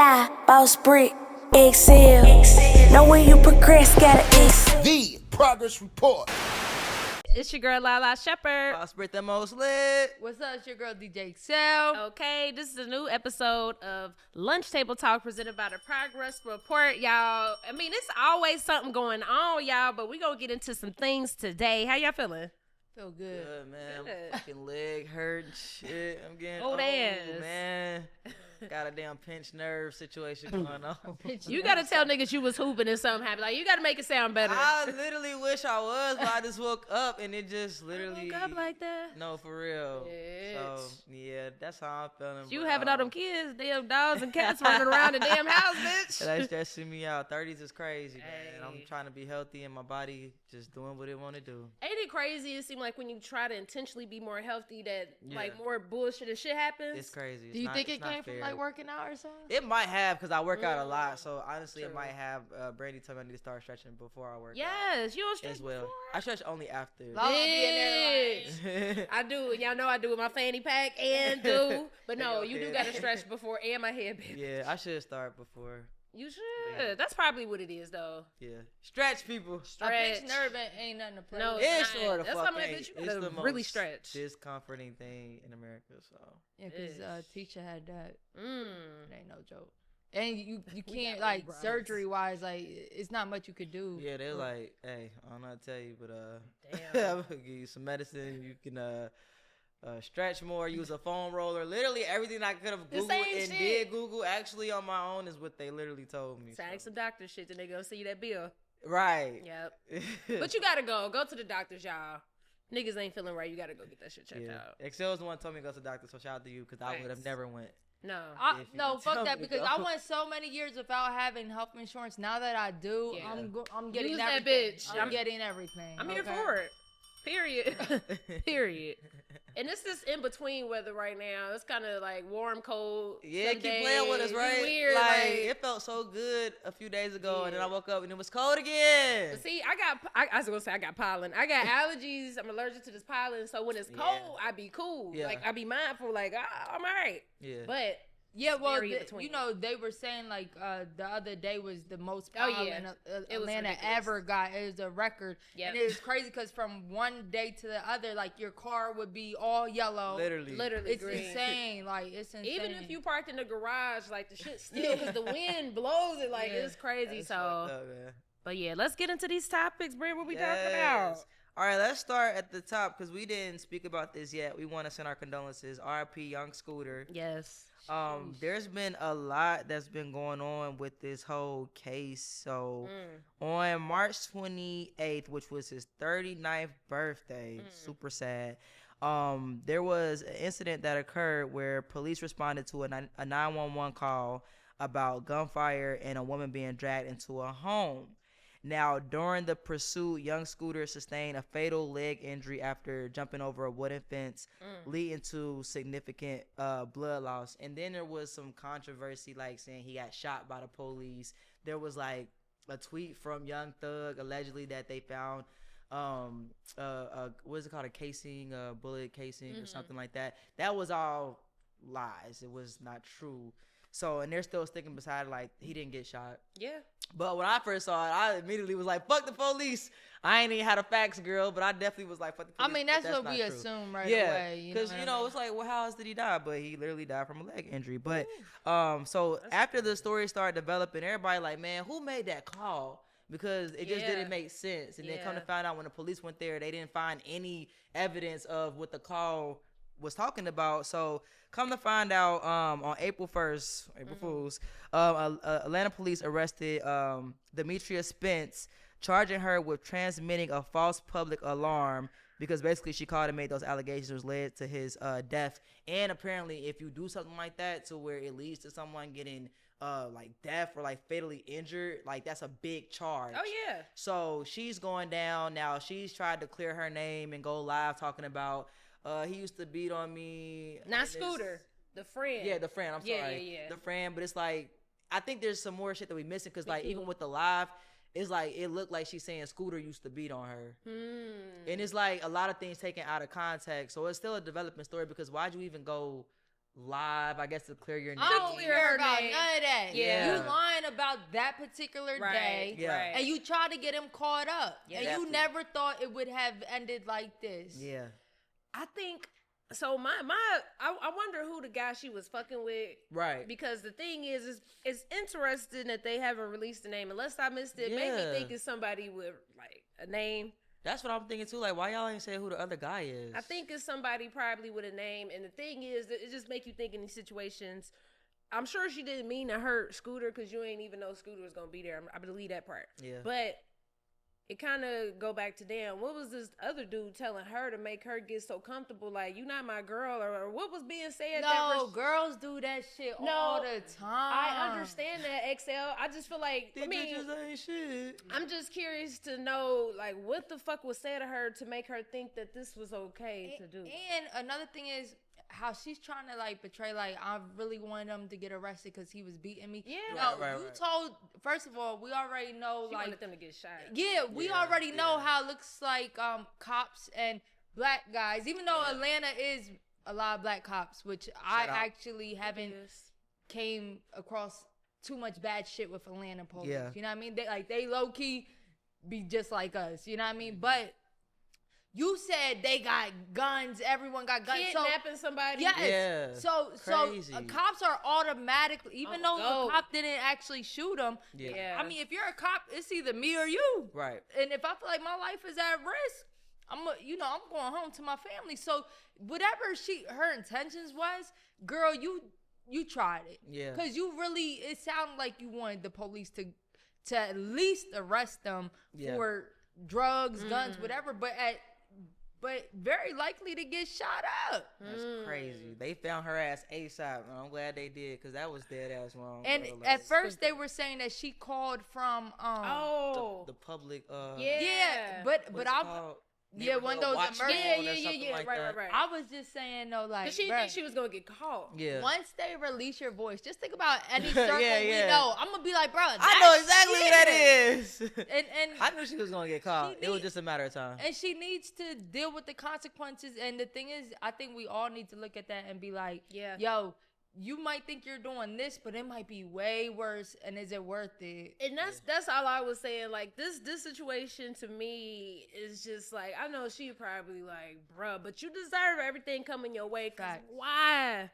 die, boss Britt, eXeL. Know when you progress, gotta eXeL. The Progress Report. It's your girl Lalaa Shepard. I'll spread the most lit. What's up? It's your girl DJ eXeL. Okay, this is a new episode of Lunch Table Talk presented by the Progress Report, y'all. I mean, it's always something going on, y'all, but we gonna get into some things today. How y'all feeling? Feel good. Good, man. Good. My fucking leg hurt and shit. I'm getting Old ass. man. Got a damn pinched nerve situation going on. You gotta tell niggas you was hooping and something happened. Like, you gotta make it sound better. I literally wish I was, but I just woke up and it just literally. Woke up like that. No, for real. Bitch. So, yeah, that's how I'm feeling. You but, having all them kids, damn dogs and cats running around the damn house, bitch. That's stressing me out. 30s is crazy, man. Hey. I'm trying to be healthy and my body just doing what it want to do. Ain't it crazy? It seems like when you try to intentionally be more healthy, that Yeah. like more bullshit and shit happens. It's crazy. Do you think it's it not came from fair. like working out or something? It might have, because I work out a lot. So honestly, True. it might have. Brandy told me I need to start stretching before I work out Yes, you don't stretch as well. before? I stretch only after. Lala be in there Bitch. I do. Y'all know I do with my fanny pack and do. But no, you do gotta stretch before and my head, baby. Yeah, I should start before. You should. Yeah. That's probably what it is, though. Yeah, stretch people. A Stretch. pinched nerve ain't nothing to play No, with. it's It's not. sort of That's why I'm like, bitch, you it's gotta the really most stretch. discomforting thing in America. So Yeah, because Tisha had that. Mm. It ain't no joke. And you can't, got like, eyebrows. surgery-wise, like, it's not much you could do. yeah, they're like, hey, I don't know how to tell you, but Damn. I'm gonna give you some medicine. You can stretch more, use a foam roller. Literally everything I could have The Googled same and shit. did Google actually on my own is what they literally told me. So ask some doctor shit, then they go see that bill. Right. Yep. But you gotta go. Go to the doctors, y'all. Niggas ain't feeling right. You gotta go get that shit checked yeah. out. eXeL was the one who told me to go to the doctor, so shout out to you because I would have Thanks. never went. No. If you No, could fuck tell that, me to because go. I went so many years without having health insurance. Now that I do, Yeah. I'm getting Use that everything. bitch. I'm I'm- getting everything. I'm here okay? for it. Period. Period. And it's just in between weather right now. It's kind of like warm, cold. Yeah, some keep playing with us, days. right? It's weird. Like, Like, it felt so good a few days ago, and then I Yeah. woke up and it was cold again. but see, I was gonna say I got pollen. I got allergies. I'm allergic to this pollen. So when it's cold, I be cool. Yeah. Like I be mindful. Like I'm all right. Yeah. But Yeah, well, very in between. you know, they were saying like the other day was the most Oh, pollen yeah. It was Atlanta ridiculous. ever got. It was a record. Yep. And it was crazy because from one day to the other, like your car would be all yellow. Literally. It's green. insane. Like, it's insane. Even if you parked in the garage, like the shit still, because the wind blows it. Like Yeah. it's crazy. That's So, fucked up, man. but yeah, let's get into these topics, Britt. What we talking Yes. about? All right, let's start at the top because we didn't speak about this yet. We want to send our condolences. RIP Young Scooter. Yes. There's been a lot that's been going on with this whole case. So on March 28th, which was his 39th birthday, super sad. There was an incident that occurred where police responded to a 911 call about gunfire and a woman being dragged into a home. Now, during the pursuit, young Scooter sustained a fatal leg injury after jumping over a wooden fence, leading to significant blood loss. And then there was some controversy, like saying he got shot by the police. There was like a tweet from Young Thug allegedly that they found what is it called, a casing, a bullet casing or something like that. That was all lies. It was not true. So, and they're still sticking beside, like, he didn't get shot. Yeah. But when I first saw it, I immediately was like, fuck the police. I ain't even had the facts, girl, but I definitely was like, fuck the I police. mean, but that's what not we true. assume right Yeah, away. because, what you I know, mean? it's like, well, how else did he die? But he literally died from a leg injury. But so after the story started developing, everybody like, man, who made that call? Because it just Yeah. didn't make sense. And then come to Yeah. find out when the police went there, they didn't find any evidence of what the call was talking about. So come to find out, on April 1st, April Fools, Atlanta police arrested Demetria Spence, charging her with transmitting a false public alarm because basically she called and made those allegations which led to his death. And apparently if you do something like that to where it leads to someone getting like death or like fatally injured, like that's a big charge. Oh yeah. So she's going down now. She's tried to clear her name and go live talking about he used to beat on me. Not and this- Scooter, the friend. Yeah, the friend. I'm Yeah, sorry. yeah. The friend. But it's like, I think there's some more shit that we missing because like even with the live, it's like it looked like she's saying Scooter used to beat on her. And it's like a lot of things taken out of context. So it's still a development story because why'd you even go live, I guess, to clear your name. I don't clear care her about name. none of that. Yeah. You lying about that particular day. Yeah. Right. And you try to get him caught up. Yeah. And you never thought it would have ended like this. Yeah. I think so. I wonder who the guy she was fucking with. Right. Because the thing is it's interesting that they haven't released the name. Unless I missed it, made me Yeah. think it's somebody with like a name. That's what I'm thinking too. Like, why y'all ain't say who the other guy is? I think it's somebody probably with a name. And the thing is, that it just make you think in these situations. I'm sure she didn't mean to hurt Scooter because you ain't even know Scooter was gonna be there. I believe that part. Yeah. But it kind of go back to damn. What was this other dude telling her to make her get so comfortable? Like, you not my girl, or what was being said? No, girls do that shit all the time. I understand that, eXeL. I just feel like, These bitches ain't shit. I'm just curious to know, like, what the fuck was said to her to make her think that this was okay to do. And another thing is how she's trying to like portray like I really wanted him to get arrested because he was beating me. Yeah. No, Right. you told. First of all, we already know She like wanted them to get shot. yeah, we already know how it looks like cops and black guys. Even though Atlanta is a lot of black cops, which I actually haven't came across too much bad shit with Atlanta police. Yeah. You know what I mean? They low key be just like us. You know what I mean? But you said they got guns. Everyone got guns. Kidnapping somebody. Yes. Yeah. So Crazy. cops are automatically, even though go. the cop didn't actually shoot him. Yeah. I mean, if you're a cop, it's either me or you. Right. And if I feel like my life is at risk, I'm going home to my family. So whatever her intentions was, girl, you tried it. Yeah. Because it sounded like you wanted the police to at least arrest them for drugs, guns, whatever. But very likely to get shot up. That's crazy. They found her ass ASAP. I'm glad they did because that was dead ass wrong. And bro. Like, at first they were saying that she called from Oh. the public. yeah, but what's it I'm called? one of those Watch emergency- phone or Yeah, something like that. right. I was just saying though, like, Cause she bruh, think she was gonna get caught. Yeah. once they release your voice, just think about any circle Yeah, we yeah. know. I'm gonna be like, bro, I know exactly who that is. And I knew she was gonna get caught. It was just a matter of time. and she needs to deal with the consequences. And the thing is, I think we all need to look at that and be like, Yeah. yo, you might think you're doing this, but it might be way worse. And is it worth it? And that's all I was saying. Like this situation to me is just like, I know she probably like, bruh, but you deserve everything coming your way. 'Cause Facts. why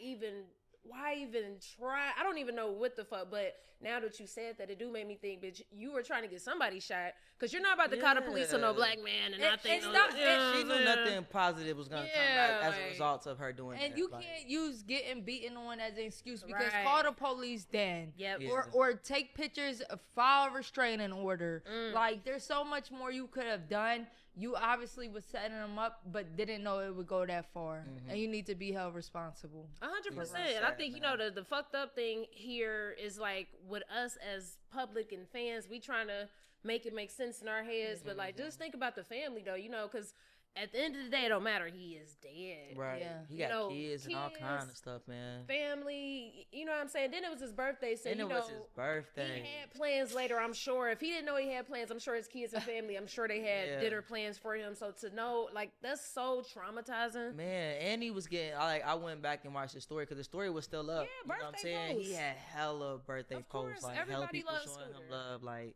even try? I don't even know what the fuck. But now that you said that, it do make me think, bitch, you were trying to get somebody shot because you're not about to call the police on no Yeah. black man. And I think it's not- She knew nothing positive was gonna come back as a like- result of her doing And that. you Like, can't use getting beaten on as an excuse because Right. call the police then. Yep. Yeah. Or take pictures, file a restraining order. Like there's so much more you could have done. You obviously was setting them up, but didn't know it would go that far. And you need to be held responsible. 100%. And I think, you know, the fucked up thing here is like with us as public and fans, we trying to make it make sense in our heads. But like, just think about the family though, you know, because at the end of the day, it don't matter. He is dead. right. Yeah. He You got know, kids and all kids, kind of stuff, man. Family, you know what I'm saying? Then it was his birthday, so And you it know, was his birthday. he had plans later, I'm sure. If he didn't know he had plans, I'm sure his kids and family, I'm sure they had Yeah. dinner plans for him. So to know, like, that's so traumatizing. Man, and he was getting I went back and watched the story because the story was still up. Yeah, you know what I'm birthday saying? He posts. had hella birthday Of course, posts, like hella everybody people loves showing him Scooter. love, like.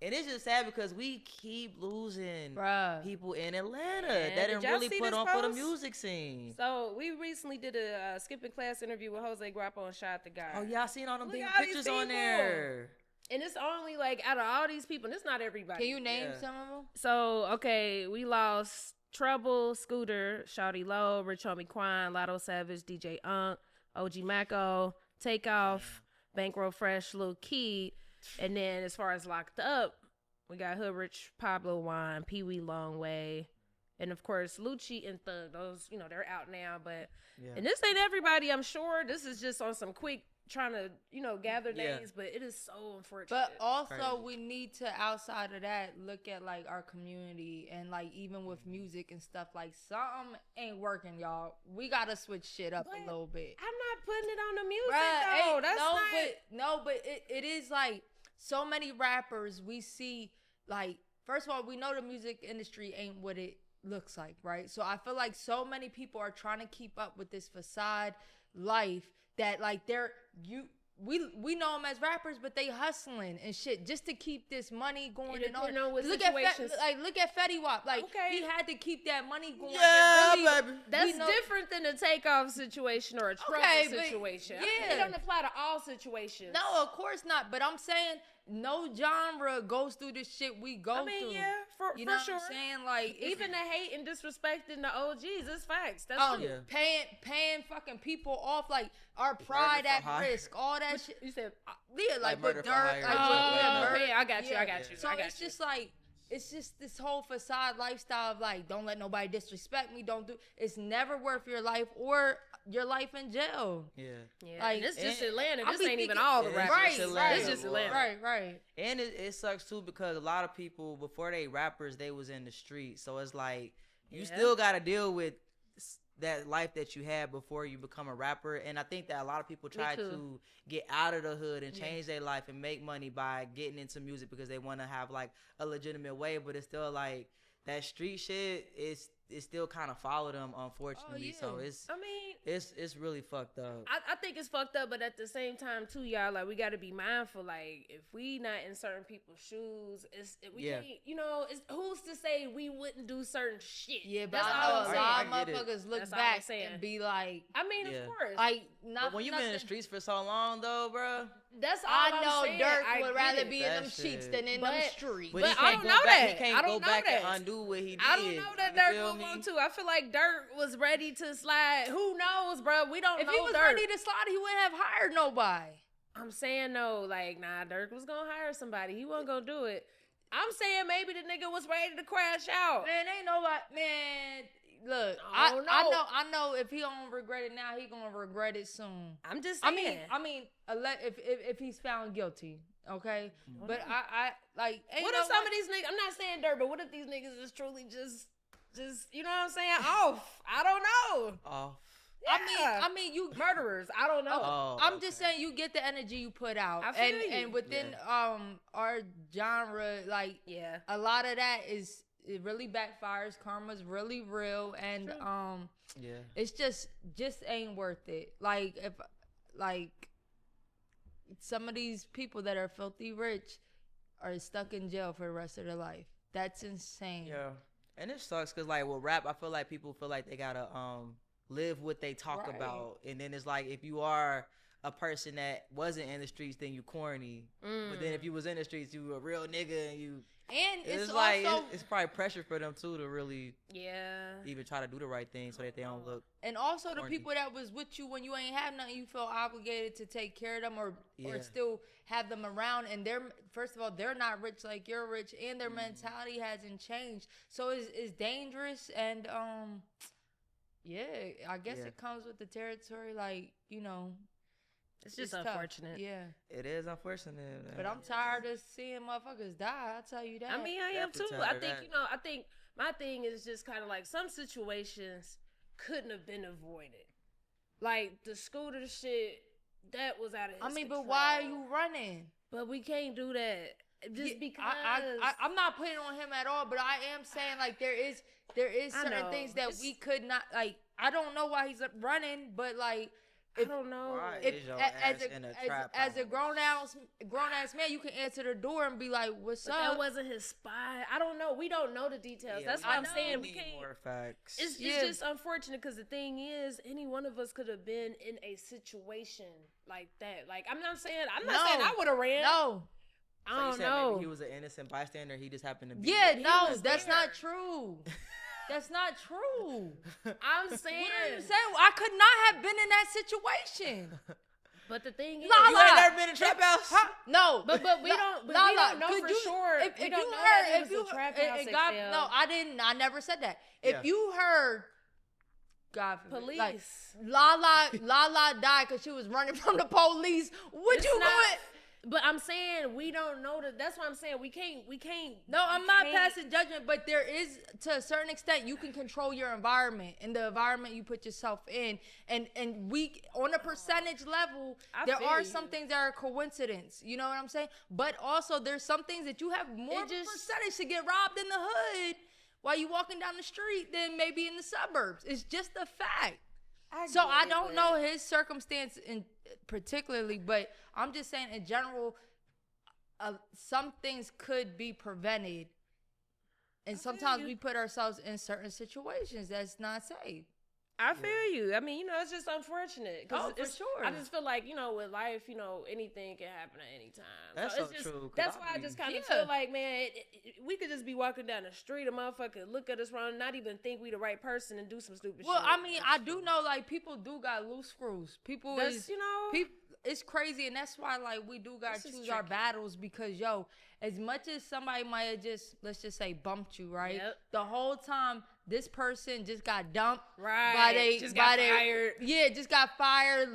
And it's just sad because we keep losing Bruh. people in Atlanta Man, that did didn't y'all really see put this on for the post? music scene. So we recently did a skipping class interview with Jose Guapo and Shot the Guy. Oh yeah, I seen all them Look big at all these pictures on people. there. And it's only like out of all these people, and it's not everybody. Can you name Yeah. some of them? So, okay, we lost Trouble, Scooter, Shawty Low, Rich Homie Quan, Lotto Savage, DJ Unk, OG Mako, Takeoff, Bankroll Fresh, Lil Keed. And then as far as Locked Up, we got Hood Rich, Pablo Wine, Pee Wee Longway, and of course Lucci and Thug. Those, you know, they're out now. But Yeah. and this ain't everybody, I'm sure. This is just on some quick trying to, you know, gather Yeah. names. But it is so unfortunate. But also, Crazy. we need to, outside of that, look at like our community and like even with music and stuff, like something ain't working, y'all. We gotta switch shit up But a little bit. I'm not putting it on the music Bruh, though. ain't- That's but it is like so many rappers we see. Like, first of all, we know the music industry ain't what it looks like, right? So I feel like so many people are trying to keep up with this facade life that like we know them as rappers, but they hustling and shit just to keep this money going and all. Look at Fetty Wap. Like he had to keep that money going. Yeah, really, baby. That's different than a takeoff situation or a trouble situation. Yeah. It don't apply to all situations. No, of course not. But I'm saying no genre goes through the shit we go through. Yeah, for you know sure. What I'm saying? Like even the hate and disrespecting the OGs, it's facts. That's true. Yeah. Paying fucking people off, like our pride at risk, all that shit. You said like murder with for Dirk. hire. I got you. So it's just like it's just this whole facade lifestyle of like, don't let nobody disrespect me. Don't do. It's never worth your life or your life in jail. Yeah. Like this just Atlanta. I This be ain't even thinking- all the rappers. Right. This just Atlanta. Right. And it sucks too because a lot of people before they rappers they was in the street, so it's like you still got to deal with that life that you had before you become a rapper. And I think that a lot of people try to get out of the hood and change their life and make money by getting into music because they want to have like a legitimate way, but it's still like that street shit is still kind of follow them, unfortunately. So it's really fucked up. I think it's fucked up, but at the same time too, y'all, like we got to be mindful. Like if we not in certain people's shoes, we can't. You know, who's to say we wouldn't do certain shit? Yeah, but that's I know all a lot of motherfuckers look back and be like, I mean, of course, like not. But when you've been in the streets for so long, though, bro. That's all I know. I'm saying. Dirk I would get rather it. be in them sheets than in them streets. But I don't know that. He can't I don't go know back that. and undo what he did. I don't know that Dirk would want to. I feel like Dirk was ready to slide. Who knows, bro? We don't know. If he was Dirk. ready to slide, he wouldn't have hired nobody. I'm saying no, like nah. Dirk was gonna hire somebody. He wasn't gonna do it. I'm saying maybe the nigga was ready to crash out. Man, ain't nobody. Man, look, I know if he don't regret it now, he gonna regret it soon. I'm just saying. I mean, if he's found guilty, okay. But I like. What if some of these niggas? I'm not saying Dirk, but what if these niggas is truly just you know what I'm saying? Off. I don't know. Off. Yeah. I mean, you murderers. I don't know. I'm just saying you get the energy you put out, I feel you. And within our genre, like a lot of that it really backfires. Karma's really real, and it's just ain't worth it. Like if some of these people that are filthy rich are stuck in jail for the rest of their life. That's insane. Yeah, and it sucks because like with rap, I feel like people feel like they gotta live what they talk about, and then it's like if you are a person that wasn't in the streets, then you corny. But then if you was in the streets, you a real nigga, and it's like also, it's probably pressure for them too to really even try to do the right thing so that they don't look. And also corny. the people that was with you when you ain't have nothing, you feel obligated to take care of them or still have them around. And they're first of all, they're not rich like you're rich, and their mentality hasn't changed, so it's dangerous. And I guess it comes with the territory, like, you know. It's just tough. Unfortunate. Yeah. It is unfortunate. Man. But I'm tired of seeing motherfuckers die, I'll tell you that. I mean, I am too. I think, my thing is just kind of like some situations couldn't have been avoided. Like the scooter shit, that was out of his control. But why are you running? But we can't do that. Just because I'm not putting it on him at all, but I am saying like there is certain things that we could not, like, I don't know why he's running, but like I don't know. As a grown ass man, you can answer the door and be like, "What's up?" That wasn't his spot. I don't know. We don't know the details. That's what I'm saying. We can't. More facts. It's just unfortunate because the thing is, any one of us could have been in a situation like that. Like I'm not saying I would have ran. No. I don't know. Maybe he was an innocent bystander. He just happened to be. Yeah, no, that's not true. That's not true. I'm saying. What are you saying? I could not have been in that situation. But the thing is, you ain't never been in a trap house? No, but we don't know for sure. If you heard, if you no, I didn't. I never said that. If you heard, God forbid, police, like, Lalaa died because she was running from the police. Would you go it? But I'm saying we don't know that. That's what I'm saying. We can't. No, I'm not passing judgment, but there is, to a certain extent, you can control your environment and the environment you put yourself in. And we, on a percentage level, there are some things that are coincidence. You know what I'm saying? But also, there's some things that you have more of a percentage to get robbed in the hood. while you walking down the street than maybe in the suburbs. It's just a fact. I don't know his circumstance in particularly, but I'm just saying in general, some things could be prevented, and sometimes we put ourselves in certain situations that's not safe. I feel you. I mean, it's just unfortunate. Oh, for sure. I just feel like, with life, anything can happen at any time. That's so it's so just, true. That's why I just kind of feel like, man, we could just be walking down the street, a motherfucker look at us wrong, not even think we the right person and do some stupid shit. Well, I mean, I do know, like, people do got loose screws. People, it's crazy, and that's why, like, we do got to choose our battles because, as much as somebody might have just, let's just say, bumped you, right? Yep. The whole time, this person just got dumped. Right. Fired. Yeah, just got fired.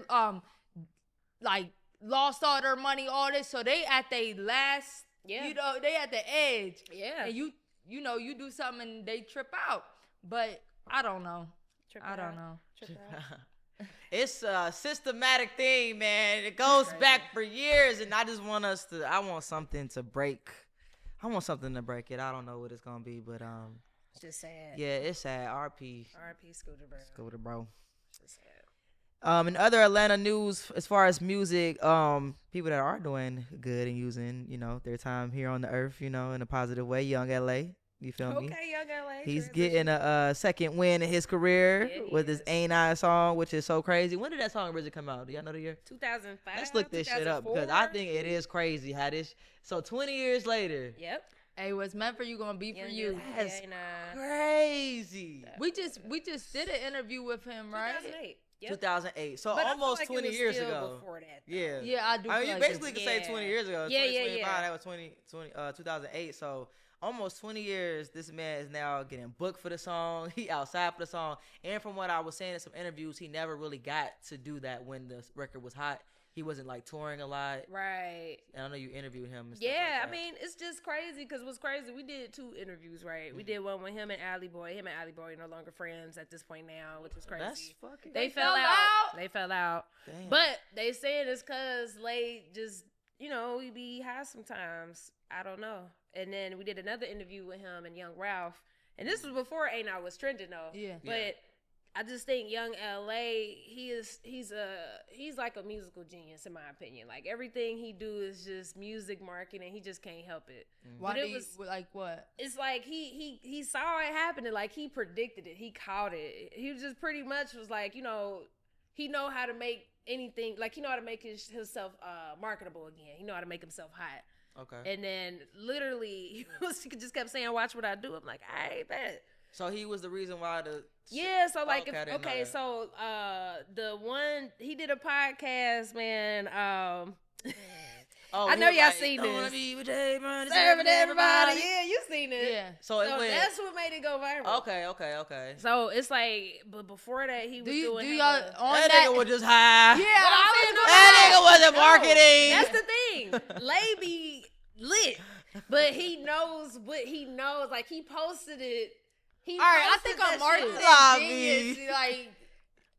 Like, lost all their money, all this. So they at their last, they at the edge. Yeah. And you do something and they trip out. But I don't know. I don't know. It's a systematic thing, man. It goes back for years, and I just want I want something to break. I want something to break it. I don't know what it's gonna be, but it's just sad. Yeah, it's sad. RP Scooter Bro. Scooter Bro. It's just sad. In other Atlanta news, as far as music, people that are doing good and using, their time here on the earth, in a positive way. Young LA. You feel me? Okay, Young LA. He's getting a second win in his career with his Ain't I song, which is so crazy. When did that song originally come out? Do y'all know the year? 2005. Let's look this shit up because I think it is crazy how this. So 20 years later. Yep. Hey, what's meant for you gonna be for you. That's crazy. We just did an interview with him, right? 2008. Yep. 2008. So but almost like 20 years ago. Before that, yeah. Yeah, I do. I mean, you like basically can say 20 years ago. Yeah, 2025, that was 2008. So almost 20 years, this man is now getting booked for the song. He outside for the song. And from what I was saying in some interviews, he never really got to do that when the record was hot. He wasn't like touring a lot. Right. And I know you interviewed him. And yeah, stuff like that. I mean, it's just crazy because what's crazy, we did 2 interviews, right? Mm-hmm. We did one with him and Allie Boy. Him and Allie Boy are no longer friends at this point now, which is crazy. That's fucking They fell out. They fell out. Damn. But they saying it's because Lay just, we be high sometimes. I don't know. And then we did another interview with him and Young Ralph. And this was before Ain't I was trending though. Yeah. But I just think Young LA, he's like a musical genius in my opinion. Like everything he do is just music marketing. He just can't help it. Why did like what? It's like he saw it happening. Like he predicted it. He caught it. He was just pretty much was like, he know how to make anything. Like he know how to make himself marketable again. He know how to make himself hot. Okay. And then literally he just kept saying, "Watch what I do." I'm like, I bet. So he was the reason why the so like so the one he did a podcast, man. I know y'all seen this. Serving everybody. Yeah, you seen it. Yeah. So that's what made it go viral. Okay. So it's like, but before that, he was doing. Do y'all on that that? Nigga was just high. Yeah, that nigga wasn't marketing. That's the thing. Lay be lit, but he knows what he knows. Like he posted it. All right, I think I'm marketing genius. Like,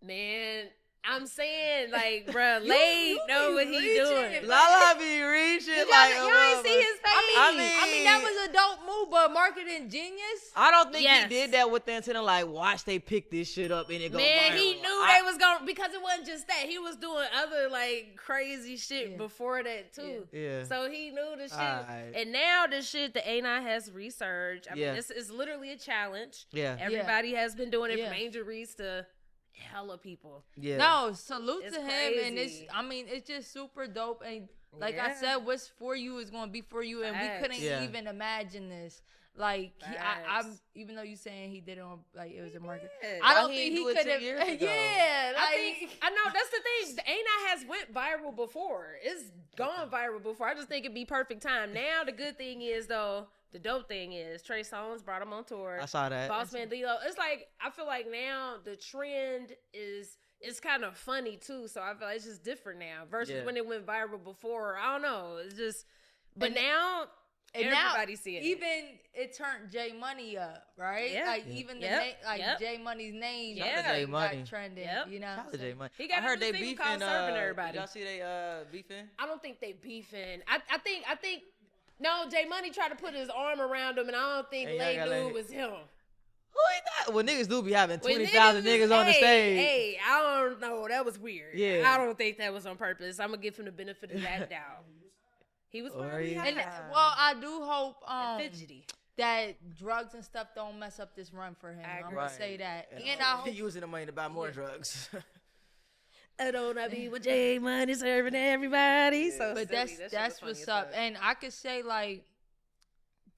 man, I'm saying, like, bro, Lay know what he doing. Lalaa be reaching. Y'all ain't see his face. I mean, that was a dope move, but marketing genius. I don't think he did that with the intent of like, watch they pick this shit up and it go Man, viral. he knew they was going because it wasn't just that. He was doing other like crazy shit before that too. Yeah. So he knew the shit. Right. And now the shit that A9 has researched. I mean, it's literally a challenge. Yeah. Everybody has been doing it from Angel Reese to hella people. Yeah. No, salute to him. Crazy. And it's just super dope. And like I said, what's for you is going to be for you. And we couldn't even imagine this. Like, I'm even though you saying he did it on, like, it was a market. I don't think he could have. Yeah. Like, I know, that's the thing. The A9 has went viral before. It's gone viral before. I just think it'd be perfect time. Now, the good thing is, though, the dope thing is Trey Songz brought him on tour. I saw that. Bossman D-Lo. It's like, I feel like now the trend is, it's kind of funny too. So I feel like it's just different now versus when it went viral before. I don't know. It's just, but now everybody's seeing it. Even it turned J Money up, right? Yeah. Like even the name, like J Money's name, got trending. You know, Shout out to J Money. He got I heard they beefing. beefing. Serving everybody. Y'all see they beefing? I don't think they beefing. I think no, J Money tried to put his arm around him, and I don't think Lay knew it was him. ain't that? Well, niggas do be having When 20,000 niggas on the stage. Hey, I don't know. That was weird. Yeah. I don't think that was on purpose. I'm gonna give him the benefit of that doubt. He was probably And high. I do hope And fidgety. that drugs and stuff don't mess up this run for him. I'm gonna say that. And I hope He using the money to buy more drugs. I don't know be with J Money serving everybody. So but silly. that's what's up. And I could say like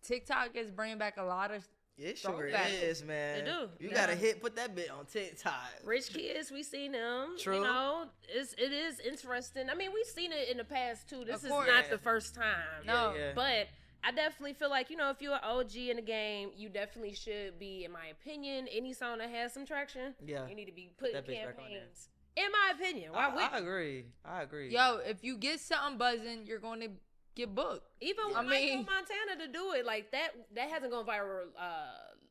TikTok is bringing back a lot of It sure throwback. is, man. They do. You Yeah. gotta put that bit on TikTok. Rich kids, we seen them. True. You know, it is interesting. I mean, we've seen it in the past too. This Of is course. not the first time. No. Yeah. But I definitely feel like, you know, if you're an OG in the game, you definitely should be, in my opinion, any song that has some traction, Yeah. you need to be putting That bitch back on there. campaigns. In my opinion. Why wouldn't I you? agree. Yo, if you get something buzzing, you're going to get booked. Even with I mean- Michael Montana to do it, like that hasn't gone viral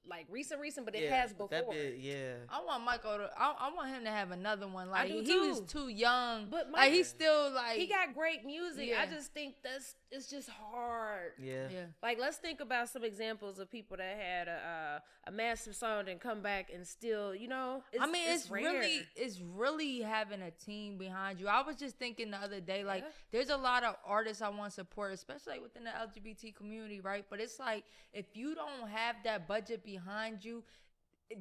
like recent, but it has before. That bit, yeah. I want Michael to. I want him to have another one. Like do he was too. too young, But like he's still like He got great music. Yeah. I just think it's just hard. Yeah. Yeah. Like, let's think about some examples of people that had a massive song and come back and still, you know. It's rare. really having a team behind you. I was just thinking the other day, like, Yeah. there's a lot of artists I want to support, especially within the LGBT community, right? But it's like, if you don't have that budget behind you,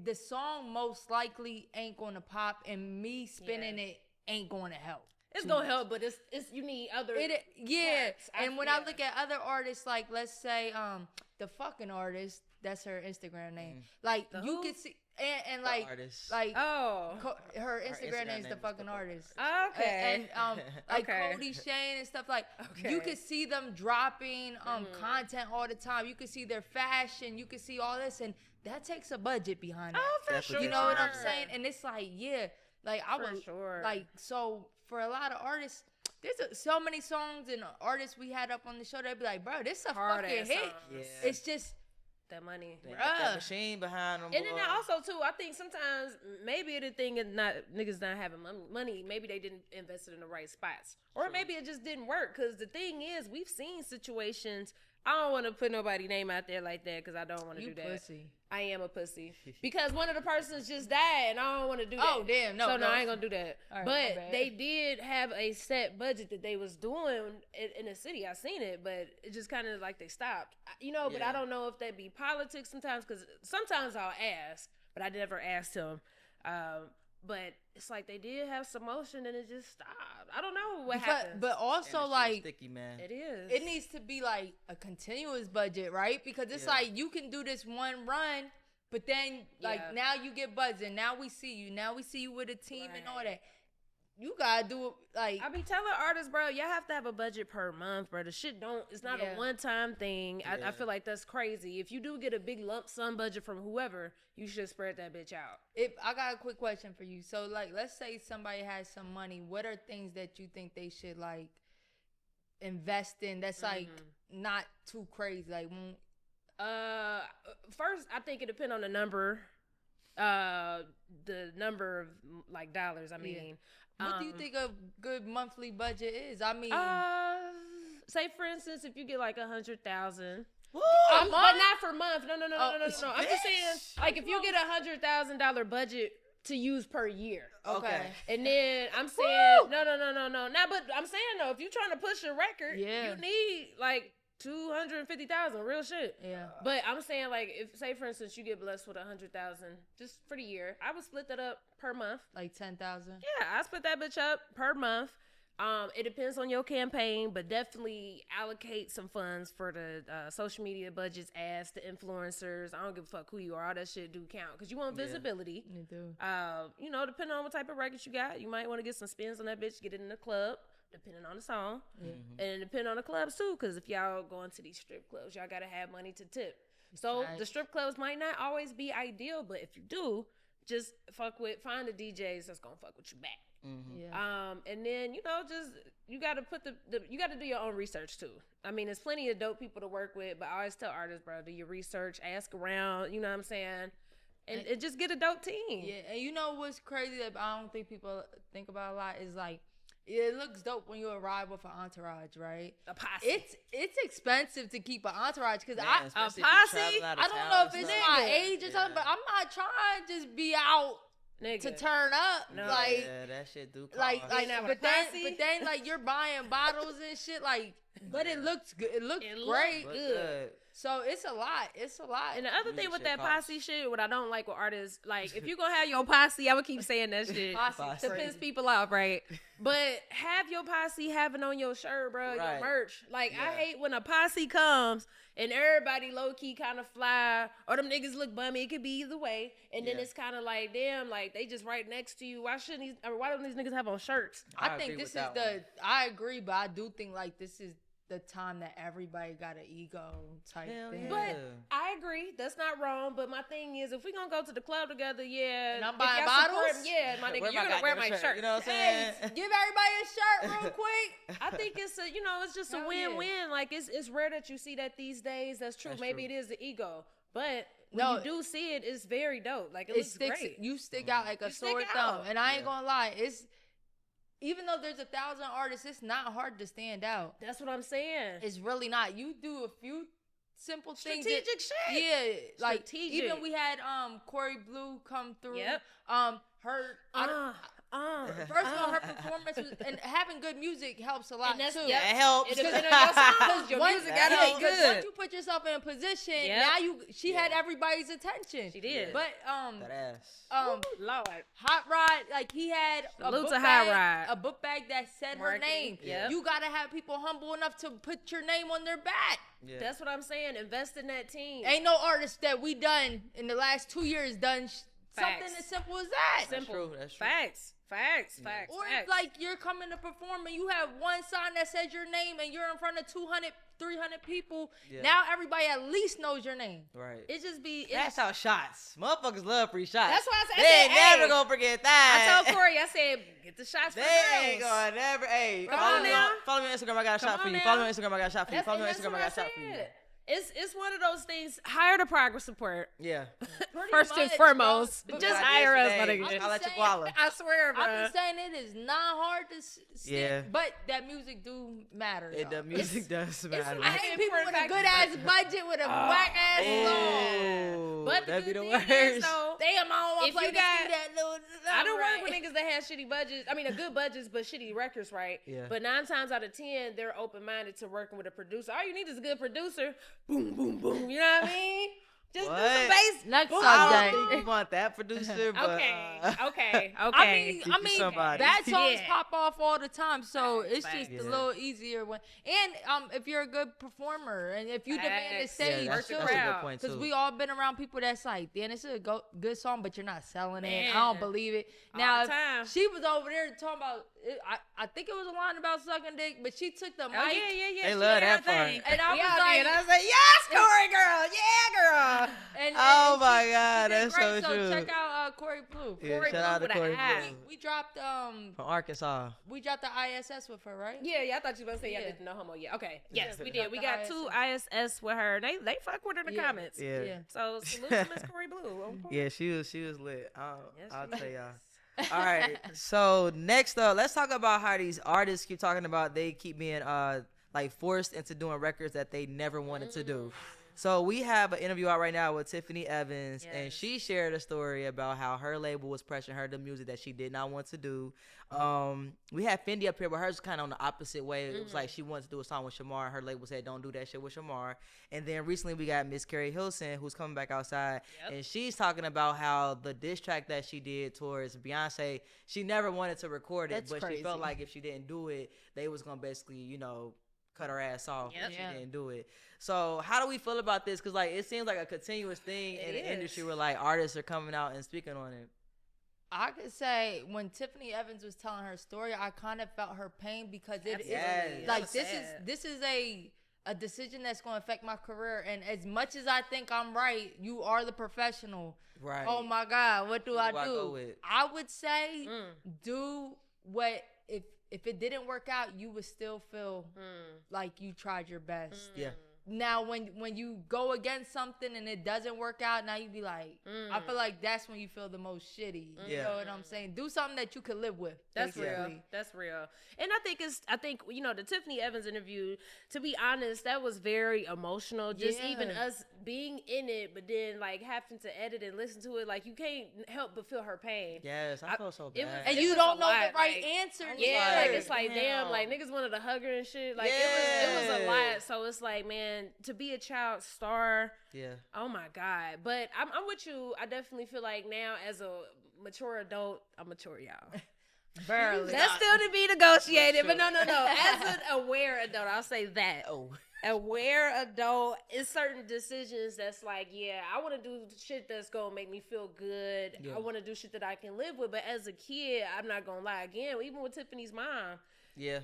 the song most likely ain't gonna pop, and me spinning it ain't gonna help. It's gonna help, but it's you need other. Yeah, parts. and when I look at other artists, like let's say the fucking artist, that's her Instagram name. Like The you who? could see and like artist. like Oh, her Instagram Instagram name is the name is fucking the artist. okay. And like Okay. Cody Shane and stuff like Okay. you could see them dropping content all the time. You could see their fashion, you could see all this, and that takes a budget behind it. Oh, for Definitely sure. You know what I'm saying? And it's like, yeah, like I For was sure. like, so for a lot of artists, there's so many songs and artists we had up on the show. They'd be like, bro, this is a Hard fucking ass hit. songs. Yeah. It's just that money. They got that bruh. machine behind them. And then also too, I think sometimes maybe the thing is not niggas not having money. Maybe they didn't invest it in the right spots, or maybe it just didn't work. Because the thing is, we've seen situations. I don't want to put nobody's name out there like that because I don't want to you do that. pussy. I am a pussy because one of the persons just died, and I don't want to do that. Oh, damn, no, So no. I ain't gonna do that. All right, my but bad. they did have a set budget that they was doing in the city. I seen it, but it just kind of like they stopped. You know, but Yeah. I don't know if that be politics sometimes because sometimes I'll ask, but I never asked him. But it's like they did have some motion and it just stopped. I don't know what happened. But also like sticky, man. it is. it needs to be like a continuous budget, right? Because it's Yeah. like you can do this one run, but then like Yeah. now you get buzzing. Now we see you. Now we see you with a team and all Right. that. You gotta do it like I be telling artists, bro, y'all have to have a budget per month, bro. The shit it's not Yeah. a one-time thing. Yeah. I feel like that's crazy. If you do get a big lump sum budget from whoever, you should spread that bitch out. I got a quick question for you. So, like, let's say somebody has some money. What are things that you think they should like invest in? That's like not too crazy. Like, First, I think it depends on the number of like dollars. I mean, what do you think a good monthly budget is? I mean, say for instance, if you get like 100,000. a But month? not for month. No. Oh, I'm just saying, like, if you get $100,000 budget to use per year. okay. And then I'm saying, no. Now, but I'm saying though, if you're trying to push your record, Yeah. you need like 250,000, real shit. Yeah. But I'm saying, like, if say for instance you get blessed with 100,000 just for the year, I would split that up per month. Like 10,000. Yeah, I split that bitch up per month. It depends on your campaign, but definitely allocate some funds for the social media budgets, ads, the influencers. I don't give a fuck who you are. All that shit do count because you want visibility. You do. You know, depending on what type of records you got, you might want to get some spins on that bitch, get it in the club, depending on the song. And depending on the clubs too, because if y'all going to these strip clubs, y'all got to have money to tip. So Right. the strip clubs might not always be ideal, but if you do, just find the DJs that's going to fuck with you back. Yeah. And then, you know, just you got to put you got to do your own research too. I mean, there's plenty of dope people to work with, but I always tell artists, bro, do your research, ask around, you know what I'm saying? And just get a dope team. Yeah, and you know what's crazy that I don't think people think about a lot is like it looks dope when you arrive with an entourage, right? A posse. It's expensive to keep an entourage because Man, I especially a if you posse? traveling out of I don't town know and if it's stuff. my age or something, but I'm not trying to just be out Nigga. to turn up. No. Like, Yeah, that shit do cost. like, Ain't but that then, with a posse? like you're buying bottles and shit. Like, but it looks good. It looks It look great. Look good. So it's a lot. It's a lot. And the other Music thing with shit that costs. posse shit, what I don't like with artists, like if you gonna have your posse, I would keep saying that shit Posse to piss people off, right? But have your posse having on your shirt, bro, Right. your merch. Like I Yeah. hate when a posse comes and everybody low key kind of fly, or them niggas look bummy. It could be either way, and then Yeah. it's kind of like, damn, like they just right next to you. Why shouldn't these? Or why don't these niggas have on shirts? I I think agree this with is that one. I agree, but I do think like this is the time that everybody got an ego type Hell thing. yeah. But I agree, that's not wrong. But my thing is, if we gonna go to the club together, yeah, And I'm if buying y'all support- bottles? yeah, my nigga, Wear you're my gonna wear goddamn my shirt. You know what I'm Hey, saying? give everybody a shirt real quick. I think it's a, it's just a Hell yeah. win-win. Like it's rare that you see that these days. That's true. That's Maybe true. it is the ego, but when No. you do see it, it's very dope. Like it It looks sticks. great. You stick out like a You stick sore out. thumb. And I ain't Yeah. gonna lie, it's even though there's 1,000 artists, it's not hard to stand out. That's what I'm saying. It's really not. You do a few simple things. that- Strategic shit. Yeah, like Strategic. even we had Corey Blue come through. Yep. Her. First of all, her performance was, and having good music helps a lot And that's- too. yep. It helps. It depends on your songs. Your Once- music gotta That be helps. Because good. once you put yourself in a position, Yep. now she had everybody's attention. She did. But That ass. Lord. Hot Rod, like he had a Salute book to bag, Hot Rod. a book bag that said her Marketing, name. yep. You gotta have people humble enough to put your name on their back. Yeah. That's what I'm saying. Invest in that team. Ain't no artist that we done in the last 2 years done something Facts. as simple as that. Simple. true, that's true. Facts. Facts. Or facts. if like you're coming to perform and you have one sign that says your name and you're in front of 200, 300 people, Yeah. now everybody at least knows your name. Right. It just be. That's how shots. Motherfuckers love free shots. That's why I said- I They said, ain't never hey. gonna forget I that. told Corey, I said, get the shots for They the ain't girls. gonna never. Hey, Come follow on me now. Follow me on Instagram. I got a Come shot for on you. now. Follow me on Instagram. I got a shot for you. That's, Follow me on and that's Instagram. what I I got a shot for you. said. It's one of those things. Hire the progress support. Yeah. Pretty First and much, foremost. bro. Just But hire us, today, my I'm nigga. I'll let you saying- wallow. I swear, bro. I'm just saying it is not hard to stick, Yeah. but that music do matter. It, the y'all. music does matter. I hate people with a fact- good ass budget with a whack ass song. Oh, But the that'd be good the thing is, worst. though, Damn, I don't want If to play you this got- through that little. I don't right. work with niggas that have shitty budgets. I mean, a good budgets, but shitty records, right? Yeah. But 9 times out of 10, they're open-minded to working with a producer. All you need is a good producer. Boom, boom, boom. You know what I mean? Just do some What? bass. Next boom, I subject. don't think you want that producer, but Okay. I Get you mean, somebody. bad songs Yeah. pop off all the time, so Facts, it's facts. just Yeah. a little easier when. And if you're a good performer and if you demand the Facts. stage, yeah, that's the a crowd. good point because too. we all been around people that's like, damn, this is a good song, but you're not selling it. I Man. don't believe it. All Now, the time. if she was over there talking about, I think it was a line about sucking dick, but she took the mic. Oh, yeah. They She love did that everything. part. And I We was all like- did. I was like, yes, Corey girl. Yeah, girl. And Oh my she God, did that's so great, true. check out Corey Blue. Yeah, Corey shout out to Blue with Corey a I. Blue. We dropped From Arkansas. the ISS with her, right? Yeah, I thought you were going to say y'all Yeah. didn't know homo yet. Okay. Yes, Yeah. we did. We Got got the 2 ISS with her. They fuck with her in the Yeah. comments. Yeah. So salute to Miss Corey Blue. Yeah, she was lit. Yes, I'll she tell is. y'all. All right. So next up, let's talk about how these artists keep talking about they keep being like forced into doing records that they never wanted to do. So we have an interview out right now with Tiffany Evans, and Yes. she shared a story about how her label was pressuring her to music that she did not want to do. We had Fendi up here, but hers kind of on the opposite way. It was like she wanted to do a song with Shamar. Her label said, "Don't do that shit with Shamar." And then recently we got Miss Keri Hilson, who's coming back outside, and she's talking about how the diss track that she did towards Beyonce, she never wanted to record it, That's but crazy. she felt like if she didn't do it, they was gonna basically, cut her ass off Yep. if Yeah. she didn't do it. So how do we feel about this? Because like it seems like a continuous thing It in the is. industry where like artists are coming out and speaking on it. I could say when Tiffany Evans was telling her story, I kind of felt her pain because it's Yes. like That was sad. this is a decision that's going to affect my career. And as much as I think I'm right, you are the professional. Right. Oh my God, what do I Who I go do? with? I would say Mm. do what if it didn't work out, you would still feel like you tried your best. Yeah. now when you go against something and it doesn't work out, now you be like, I feel like that's when you feel the most shitty. You know what I'm saying? Do something that you can live with. That's basically. real. That's real. And I think you know, the Tiffany Evans interview, to be honest, that was very emotional. Just even us being in it, but then like having to edit and listen to it, like you can't help but feel her pain. Yes, I felt so bad. And it you was don't a know lot, the right like, answer. Yeah, like it's like damn, like niggas wanted to hug her and shit. Like it was a lot. So it's like, man, to be a child star. Yeah. Oh my God. But I'm with you. I definitely feel like now as a mature adult, I'm mature, y'all. Barely. That's still to be negotiated, but no. As an aware adult, I'll say that. Oh. Aware adult is certain decisions that's like, yeah, I want to do shit that's gonna make me feel good. Yeah. I want to do shit that I can live with. But as a kid, I'm not gonna lie. Again, even with Tiffany's mom, Yeah.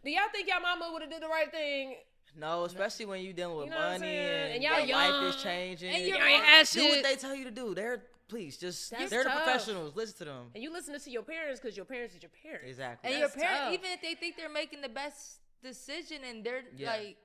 do y'all think y'all mama would have did the right thing? No, especially when you dealing with You know what I'm money saying? and y'all your young. life is changing. And You ain't had do shit. what they tell you to do. They're the tough. professionals. Listen to them. And you listening to your parents because your parents is your parents. Exactly. And your That's parents, tough. even if they think they're making the best decision and they're Yeah. like,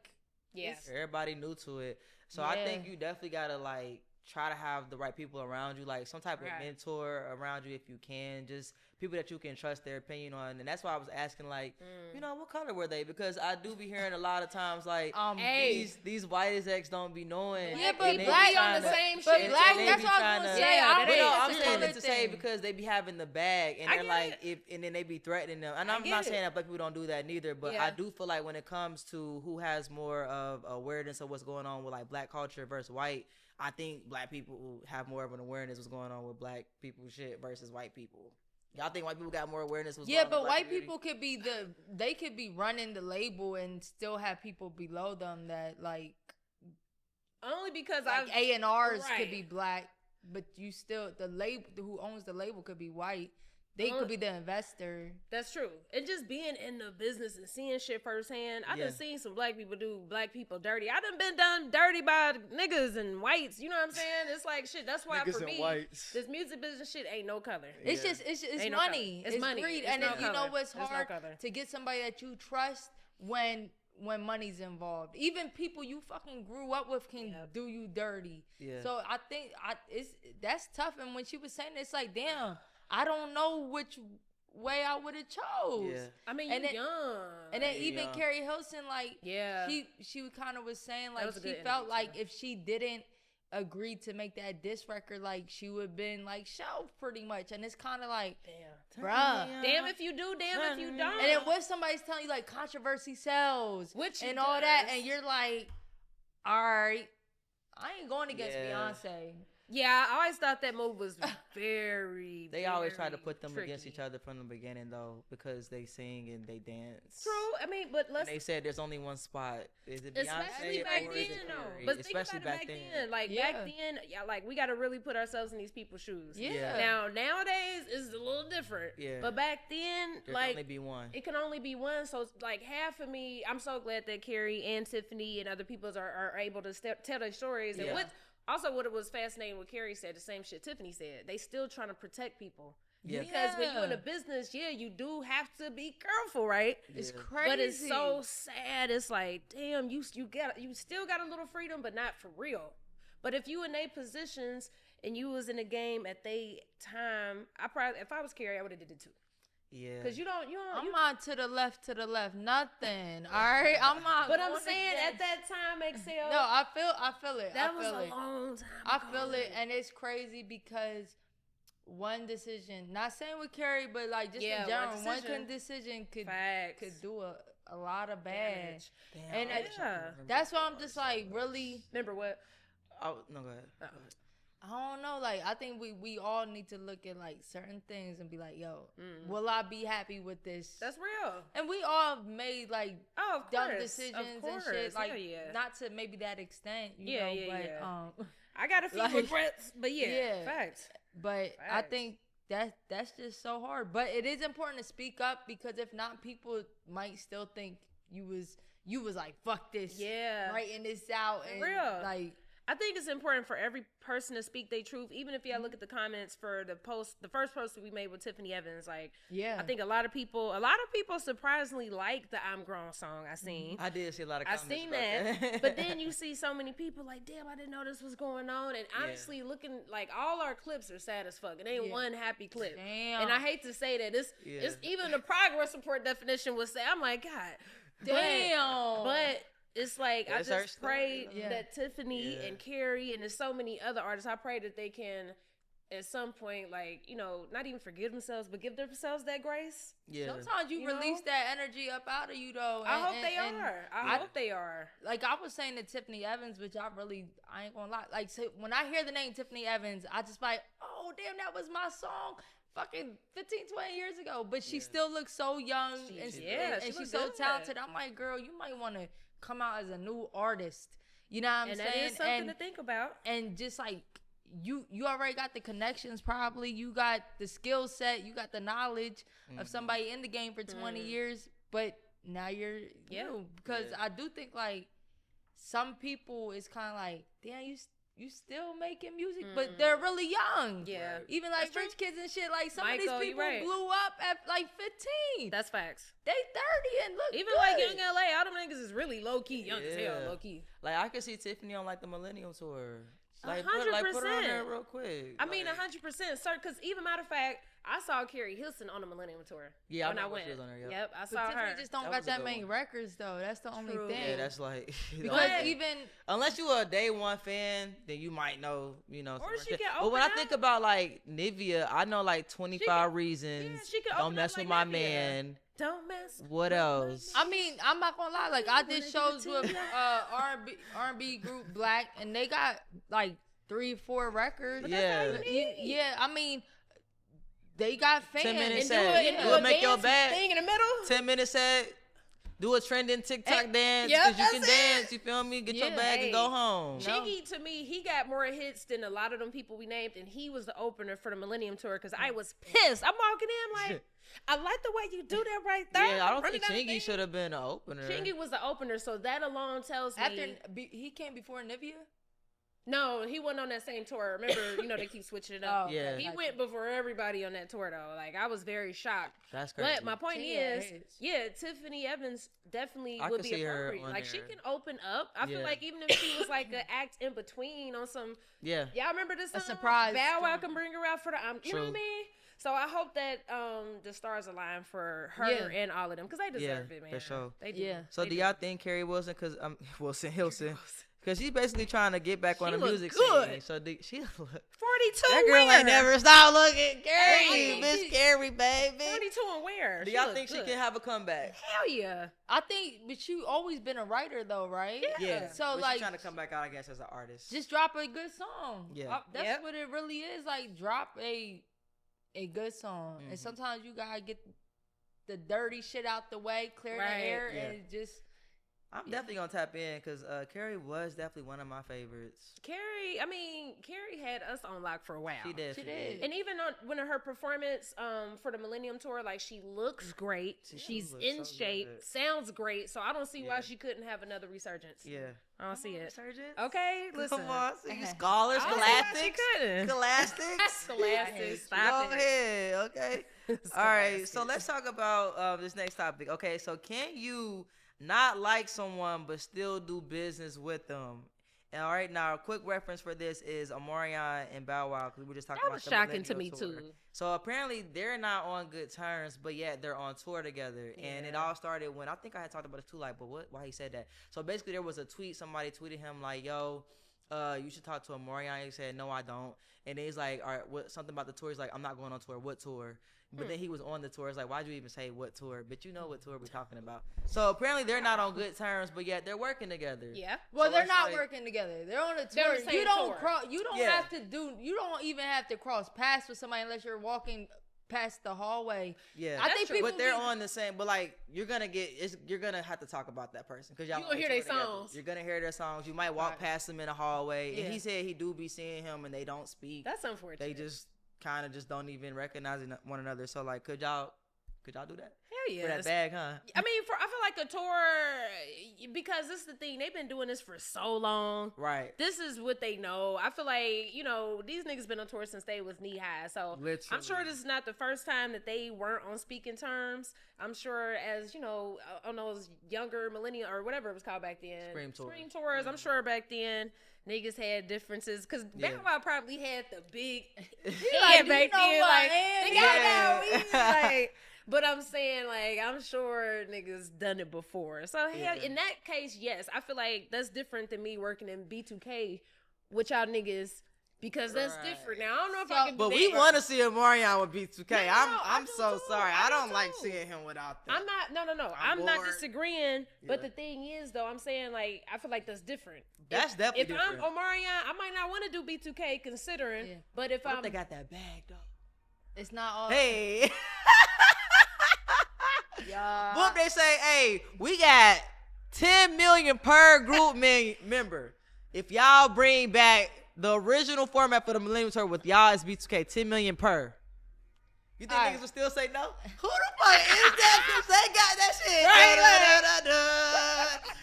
Yeah. Everybody new to it. So I think you definitely gotta like try to have the right people around you, like some type of Right. mentor around you if you can, just people that you can trust their opinion on. And that's why I was asking, like, you know, what color were they? Because I do be hearing a lot of times like Hey. these white as X don't be knowing. Yeah, and but they black be on the tryna- same but shit. and black, they that's be what I was tryna- gonna say. Yeah, I that don't But ain't- no, think I'm it's a saying color it to say thing. because they be having the bag and I they're get like it. and then they be threatening them. And I I'm get not it. saying that black people don't do that neither, but Yeah. I do feel like when it comes to who has more of awareness of what's going on with like black culture versus white, I think black people have more of an awareness what's going on with black people shit versus white people. Y'all think white people got more awareness? What's Yeah, going on but in the black white community? people could be they could be running the label and still have people below them that like Only because like I've A&Rs Right. could be black, but you still the label who owns the label could be white. They could be the investor. That's true. And just being in the business and seeing shit firsthand, I done seen some black people do black people dirty. I done been done dirty by niggas and whites. You know what I'm saying? It's like shit. That's why Niggas for and me, whites. this music business shit ain't no color. It's just it's Ain't no money. color. It's money. greed. It's And no then, you know color. what's There's no hard color. to get somebody that you trust when money's involved. Even people you fucking grew up with can do you dirty. Yeah. So I think that's tough. And when she was saying it, it's like, damn, I don't know which way I would have chose. Yeah. I mean, And you then- young. And then Yeah, even young. Keri Hilson, like, Yeah. she kind of was saying That like was a she good felt interview, like too. if she didn't agree to make that diss record, like she would have been like shelved pretty much. And it's kind of like, Damn. bruh. Damn if you do, damn if you don't. And then what somebody's telling you like controversy sells, Which and it all that, does. and you're like, all right, I ain't going against Yeah. Beyonce. Yeah, I always thought that move was very. They always try to very put them against tricky. each other from the beginning though, because they sing and they dance. True. I mean, but And let's they said there's only one spot. Is it especially Beyonce back or then, is it though. Keri? But think Especially about it back then. Like Yeah. back then, yeah, like we got to really put ourselves in these people's shoes. Yeah. Now nowadays is a little different. Yeah. But back then, There can like only be one. it can only be one. So it's like half of me, I'm so glad that Keri and Tiffany and other people are able to tell their stories. And Yeah. what it was fascinating what Keri said, the same shit Tiffany said. They still trying to protect people. Yeah. Because when you're in a Yeah. business, you do have to be careful, right? It's Yeah. crazy. But it's so sad. It's like, damn, you still got a little freedom, but not for real. But if you in their positions and you was in a game at they time, if I was Keri, I would have did it too. Yeah. Cause you don't. I'm not to the left, nothing. All right, I'm not. But I'm going saying at against- that time, eXeL. No, I feel it. that I was feel a it. long time. I ago. feel it, and it's crazy because one decision, not saying with Keri, but like just Yeah, in general, one one decision. decision Facts. could do a lot of bad. Damage. Damn, and I wish I could yeah. remember That's why what I'm it just was. like really. Remember what? Oh, no, go ahead. Oh. Go ahead. I don't know. Like I think we all need to look at like certain things and be like, yo, will I be happy with this? That's real. And we all have made like Oh, of dumb course. decisions Of course. and shit. Like Hell yeah. not to maybe that extent, you Yeah, know. yeah, but yeah. I got a few Like- regrets, but yeah, Yeah. facts. But I Facts. think that's just so hard. But it is important to speak up because if not, people might still think you was like fuck this, Yeah. writing this out and real. like I think it's important for every person to speak their truth, even if y'all look at the comments for the first post that we made with Tiffany Evans. Like, I think a lot of people surprisingly like the "I'm Grown" song. I seen. I did see a lot of I comments. seen about that, but then you see so many people like, damn, I didn't know this was going on. And honestly, looking like all our clips are sad as fuck. It ain't one happy clip. Damn. And I hate to say that. It's even the progress report definition would say, I'm like, God, damn. But it's like, I It's our just story, pray that Tiffany and Keri and there's so many other artists, I pray that they can at some point, like, you know, not even forgive themselves, but give themselves that grace. Yeah. Sometimes you release that energy up out of you, though. I hope they are. I hope they are. Like I was saying to Tiffany Evans, which I ain't gonna lie. Like, so when I hear the name Tiffany Evans, I just like, oh, damn, that was my song fucking 15, 20 years ago. But she still looks so young and she's so talented. I'm like, girl, you might want to come out as a new artist. You know what I'm saying? And that is something to think about. And just like, you already got the connections, probably. You got the skill set. You got the knowledge of somebody in the game for 20 years. But now you're new. Because I do think, like, some people, it's kind of like, damn, you still making music, but they're really young. Yeah. Even like rich kids and shit. Like some Michael, of these people blew up at like 15. That's facts. They 30 and look even good. like Young LA, all them niggas is really low key, young as hell, low key. Like I could see Tiffany on like the Millennium Tour. Like 100%. put her on there real quick. I mean, 100%, sir. Because even matter of fact, I saw Keri Hilson on the Millennium Tour. Yeah, when I went. She was on there, yep, I But saw Tiffany her. just don't That got was a that good many one. records though. That's the only thing. Yeah, that's like because even unless you a day one fan, then you might know, you know. Or some she shit. can But when I open think up. about like Nivea, I know like 25 reasons. she can Don't open mess up with like my Nivea. man. Don't mess. What else? I mean, I'm not gonna lie. Like I did shows with R&B group Black, and they got like 3-4 records. Yeah. Yeah. I mean, they got fans. 10 minutes And set. do We'll a make your dance bag. thing in the middle. 10 minutes set. Do a trending TikTok dance yep, because you can that's it. dance. You feel me? Get your Yeah. bag and go home. Chingy, to me, he got more hits than a lot of them people we named, and he was the opener for the Millennium Tour because I was pissed. I'm walking in like, I like the way you do that right there. Yeah, I don't Running think down the Chingy thing. should have been an opener. Chingy was the opener, so that alone tells me. He came before Nivea. No, he wasn't on that same tour. Remember, you know, they keep switching it up. Oh, Yeah. He went before everybody on that tour, though. Like, I was very shocked. That's crazy. But my point She is, is. Tiffany Evans definitely I would could be see her appropriate. on Like, she there. can open up. I feel Yeah. like even if she was like an act in between on some, Yeah. y'all remember this song? surprise Bow Wow joint. can bring her out for the, you know what I True. mean? So I hope that the stars align for her and all of them because they deserve it, man. for sure. They do. Yeah. So do y'all think Keri Wilson, Hilson, because she's basically trying to get back on the look music good. scene. So she look. 42 That girl where? ain't never stop looking. I Keri, think Miss she- Keri, baby. 42 and where? Do She y'all look think she good. can have a comeback? Hell yeah. I think, but you always been a writer though, right? Yeah. So But like, she's trying to come back out, I guess, as an artist. just drop a good song. Yeah. That's Yep. what it really is. Like, drop a good song, and sometimes you gotta get the dirty shit out the way, clear the Right. air, Yeah. and just. I'm definitely gonna tap in because Keri was definitely one of my favorites. Keri had us on lock for a while. She did. She did. And even on when her performance for the Millennium Tour, like she looks great. She's looks in so shape, good. sounds great. So I don't see why Yeah. she couldn't have another resurgence. Yeah. I don't see it. Resurgence? Okay, listen. Come on, see scholars, I don't see why she scholastics, couldn't. scholastics. Scholastics, Go stop it. ahead, okay. All right, so let's talk about this next topic. Okay, so can you not like someone but still do business with them? And all right, now a quick reference for this is Omarion and Bow Wow, because we were just talking That about was the shocking to Millennial me Tour. too. So apparently they're not on good terms, but yet they're on tour together. And it all started when I think I had talked about this too, like, but why he said that? So basically there was a tweet, somebody tweeted him like, yo, you should talk to Omarion. He said, no, I don't. And then he's like, all right, something about the tour. He's like, I'm not going on tour. What tour? But then he was on the tour. It's like, why'd you even say what tour? But you know what tour we're talking about. So apparently they're not on good terms, but yet they're working together. Yeah. Well, So they're it's not like- working together. They're on a They're tour. on the same You don't tour. cross. You don't Yeah. have to do. You don't even have to cross paths with somebody unless you're walking past the hallway. Yeah, I think people but they're be- on the same. But like, you're gonna have to talk about that person because y'all You gonna hear on tour their together. songs. You're gonna hear their songs. You might walk Right. past them in a hallway, Yeah. and he said he do be seeing him, and they don't speak. That's unfortunate. They just kind of just don't even recognize one another. So like, could y'all do that? yeah. For that bag, huh? I mean, I feel like a tour, because this is the thing. They've been doing this for so long. Right. This is what they know. I feel like, these niggas been on tour since they was knee high. So Literally. I'm sure this is not the first time that they weren't on speaking terms. I'm sure as, on those younger millennial or whatever it was called back then. Scream tours. I'm sure back then niggas had differences. Because Bow Wow probably had the big head back then. But I'm saying, I'm sure niggas done it before. So, hell, in that case, yes. I feel like that's different than me working in B2K with y'all niggas because that's different. Now, I don't know if I can do But that. we want to see Omarion with B2K. No, I'm so too. sorry. I don't like seeing him without that. I'm not, no. I'm not disagreeing. But the thing is, though, I'm saying, I feel like that's different. That's definitely different. If I'm Omarion, I might not want to do B2K considering. Yeah. But if they got that bag, though. It's not all. Hey. Yeah. What they say, hey, we got 10 million per group member. If y'all bring back the original format for the Millennium Tour with y'all as B2K, 10 million per. You think niggas would still say no? Who the fuck is that? Cause they got that shit. Right.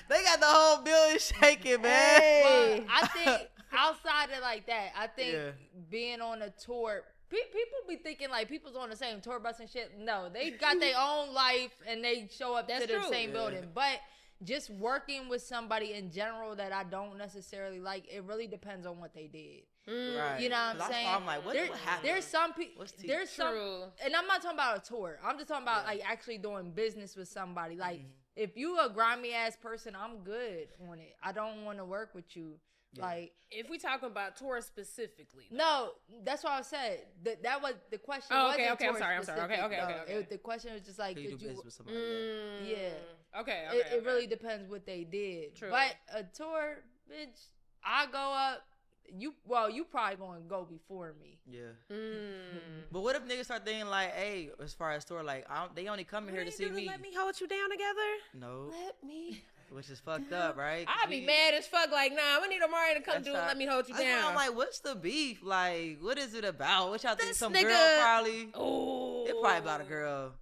They got the whole building shaking, man. Hey. Well, I think outside of that, I think being on a tour, people be thinking people's on the same tour bus and shit. No, they got their own life and they show up to the same building. But just working with somebody in general that I don't necessarily like, it really depends on what they did. Right. You know what I'm saying? I'm like, what happened? There's some people. There's some, and I'm not talking about a tour. I'm just talking about actually doing business with somebody. If you a grimy ass person, I'm good on it. I don't want to work with you. If we talking about tour specifically, no, that's what I said. That was the question. Oh, okay. I'm sorry. Okay. The question was just could you do business with somebody? Yeah. Okay. It really depends what they did. True. But a tour, bitch, I go up. You probably gonna go before me. Yeah. But what if niggas start thinking hey, as far as tour, they only coming here to see me. Let me hold you down together. No. Let me. Which is fucked up, right? I'd be mad as fuck. Nah, we need Omarion to come do it. Let me hold you down. I'm like, what's the beef? What is it about? What y'all think? Some nigga, girl probably? Oh, It's probably about a girl.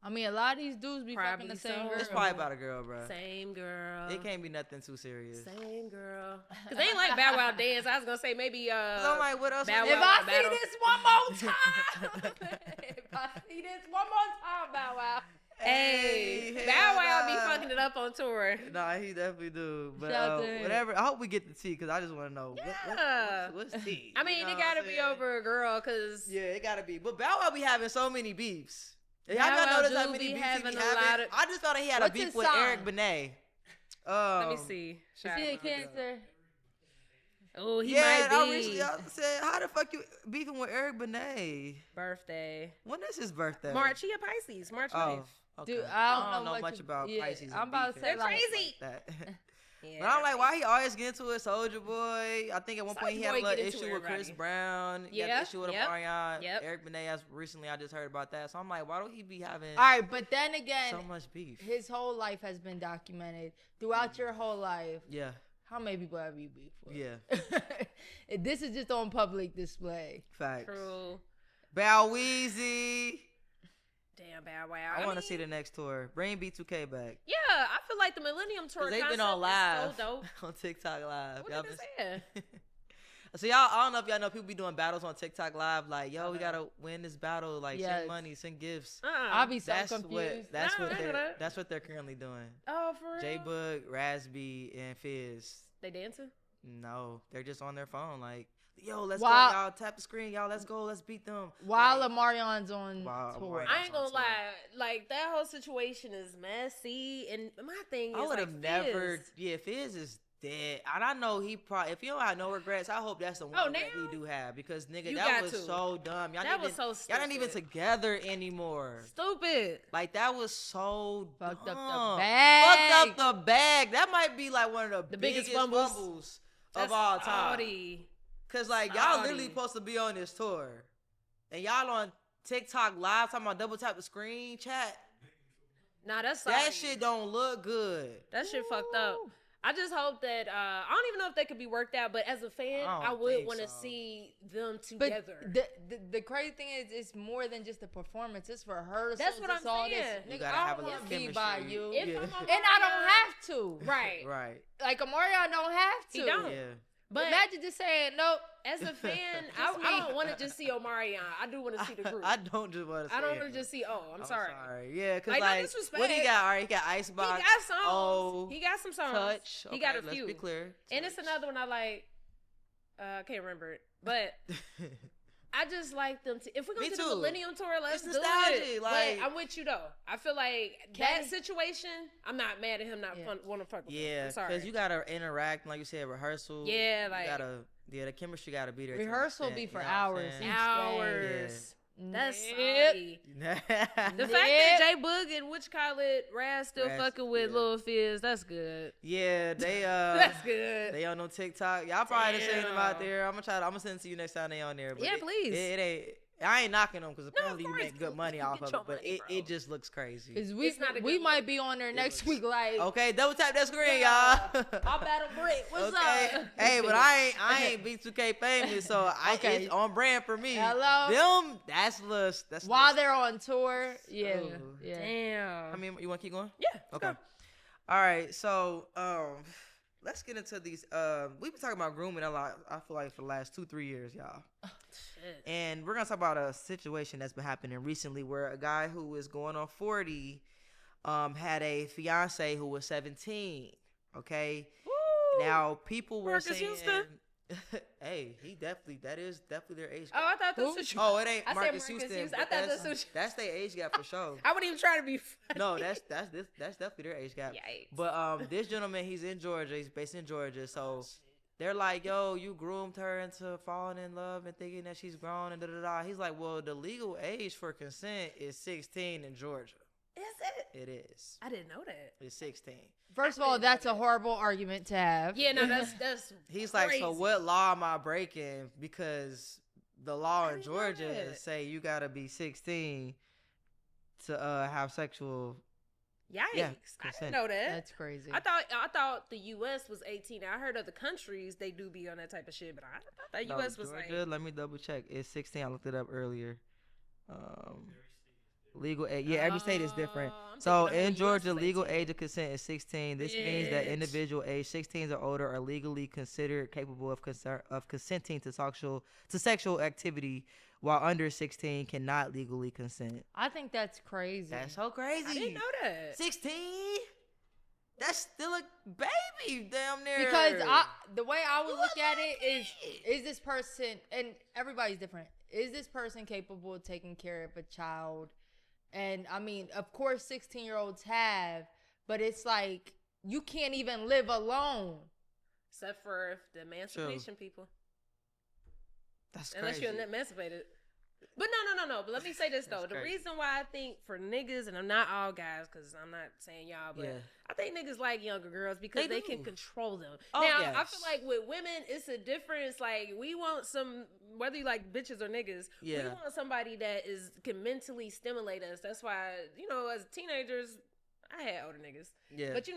I mean, a lot of these dudes be fucking the same girl. It's probably about a girl, bro. Same girl. It can't be nothing too serious. Same girl. Cause they ain't like Bow Wow dance. I was gonna say maybe. I'm like, what else? Bow If Wow I see this one more time, Bow Wow. Hey, Bow Wow be fucking it up on tour. Nah, he definitely do. But Shout whatever. I hope we get the tea because I just want to know what's tea. I mean, it gotta be over a girl, cause it gotta be. But Bow Wow be having so many beefs. Y'all Bow not Wow notice how do many be beefs having he a be lot having? of- I just thought he had a What's beef his with song? Eric Benet. let me see. Is he a Cancer? Oh, he Yeah, might be. I recently said, how the fuck you beefing with Eric Benet? Birthday. When is his birthday? March. He a Pisces. March 9th. Okay. Dude, I don't know much about Pisces. I'm about to say They're crazy. That. Yeah, But I'm like, why he always get into it, Soulja Boy? I think at one point he had a Soulja Boy little get into issue with everybody. Chris Brown. He had Yeah, the issue with yep, Omarion. yep. Eric Benet, as recently I just heard about that. So I'm like, why don't he be having All right, but then again, so much beef? his whole life has been documented throughout your whole life. Yeah. How many people have you beefed with? Yeah. This is just on public display. Facts. True. Bow Weezy. Damn, Bow Wow. I want to see the next tour. Bring B2K back. Yeah, I feel like the Millennium Tour Because they've concept been on live is so dope. on TikTok Live. What Y'all did been- they say? So y'all, I don't know if y'all know people be doing battles on TikTok Live. Like, yo, we gotta win this battle. Like, Yes. send money, send gifts. I'll be so That's confused. that's what they're currently doing. Oh, for real? J-Boog, Raspy, and Fizz. They dancing? No, they're just on their phone. Like, yo, let's Wow. go, y'all. Tap the screen, y'all. Let's go. Let's beat them. While Omarion's on Wow, tour. Omarion. I ain't gonna lie. Like, that whole situation is messy. And my thing is, I would have never. Fizz. Yeah, Fizz is dead. And I know he probably. If he don't have no regrets, I hope that's the one that now? he do have. Because nigga, You that got was to. so dumb. Y'all That not was so Y'all not even stupid. together anymore. Stupid. Like that was so Fucked dumb. up the bag. Fucked up the bag. That might be like one of the biggest biggest fumbles. fumbles That's of all time. Saudi. Cause like y'all Saudi. literally supposed to be on this tour, and y'all on TikTok live talking about double tap the screen chat. Nah, that's Saudi. That shit don't look good. That shit fucked up. I just hope that I don't even know if they could be worked out, but as a fan, I would want to see them together. But the crazy thing is, it's more than just the performance. It's rehearsals. That's what I'm saying. You Nigga, gotta I have a don't little want to be chemistry. by you, If Yeah. I'm and I don't have to. Right. Right. Like Omarion don't have to. He don't. Yeah. But imagine just saying nope. as a fan, I don't want to just see Omarion. I do want to see the group. I don't just want to see I don't it. want to just see. Oh, I'm sorry. Yeah, because Like, no like, disrespect. what he got? All right, he got Icebox. He got songs. Oh, He got some songs. Touch. He got a let's few. be clear. And it's another one I like. I can't remember it, but I just like them to. If we're gonna Me do too. the Millennium Tour, let's It's do nostalgic, it. like- but I'm with you though. I feel like that situation. I'm not mad at him. Not want to fuck with him. Yeah, I'm sorry. because you gotta interact, like you said, rehearsal. Yeah, like- you gotta. Yeah, the chemistry gotta be there. to an Rehearsal extent, be for you know what I'm hours. saying? hours. That's Yep. sorry. Yeah. The fact that J Boog and Raz still Raz, fucking with yeah. Lil Fizz, that's good. Yeah, they That's good. They on no TikTok. Y'all probably done seen them out Damn. there. I'm gonna send it to you next time they on there. But Yeah, please. It ain't. I ain't knocking them because apparently you course, make good money you off get of your it, but money, bro. it just looks crazy. Cause It's not a we good might look. be on there next looks- week. Like Okay, double tap that screen, Yeah. y'all. I'll battle Britt. What's Okay. up? Hey, but I ain't B2K famous, so Okay. it's on brand for me. Hello? Them, that's while they're on tour, yeah, Oh. yeah. Damn. I mean, you want to keep going? Yeah. Okay. All right. So, let's get into these. We've been talking about grooming a lot. I feel like for the last 2-3 years, y'all. Shit. And we're gonna talk about a situation that's been happening recently, where a guy who is going on 40, had a fiance who was 17. Okay. Woo. Now people were Marcus saying, Houston? hey, that is definitely their age gap. Oh, I thought that's what you. Oh, it ain't I said Marcus Marcus Houston. Houston. I but thought that's what you- that's their age gap for sure. I wouldn't even try to be funny. No, that's definitely their age gap. Yikes. But this gentleman, he's in Georgia. He's based in Georgia. So they're like, yo, you groomed her into falling in love and thinking that she's grown and da da da. He's like, well, the legal age for consent is 16 in Georgia. Is it? It is. I didn't know that. It's 16. First of all, that's a horrible argument to have. Yeah, no, that's. He's like, so crazy. what law am I breaking? Because the law in didn't know Georgia that. say you gotta be 16 to have sexual. Yikes! Yeah, I consent. didn't know that. That's crazy. I thought the U.S. was 18. I heard other countries they do be on that type of shit, but I thought the No, U.S. was Georgia, like. let me double check. It's 16. I looked it up earlier. Legal age. Yeah, every state is different. I'm So thinking the whole in US Georgia, was legal 18. age of consent is 16. This means that Bitch. individual age 16 or older are legally considered capable of consenting to sexual activity, while under 16 cannot legally consent. I think that's crazy. That's so crazy. I didn't know that. 16? That's still a baby, damn near. Because the way I would look at it is this person, and everybody's different. Is this person capable of taking care of a child? And I mean, of course, 16-year-olds have, but it's like you can't even live alone. Except for if the emancipation people. That's Unless crazy. you're emancipated. But no. But let me say this, though. That's The crazy. reason why I think for niggas, and I'm not all guys, because I'm not saying y'all, but Yeah. I think niggas like younger girls because They they can do. control them. Oh, now, yes. I feel like with women, it's a difference. Like, we want some, whether you like bitches or niggas, we Yeah. want somebody that can mentally stimulate us. That's why, as teenagers, I had older niggas. Yeah. But,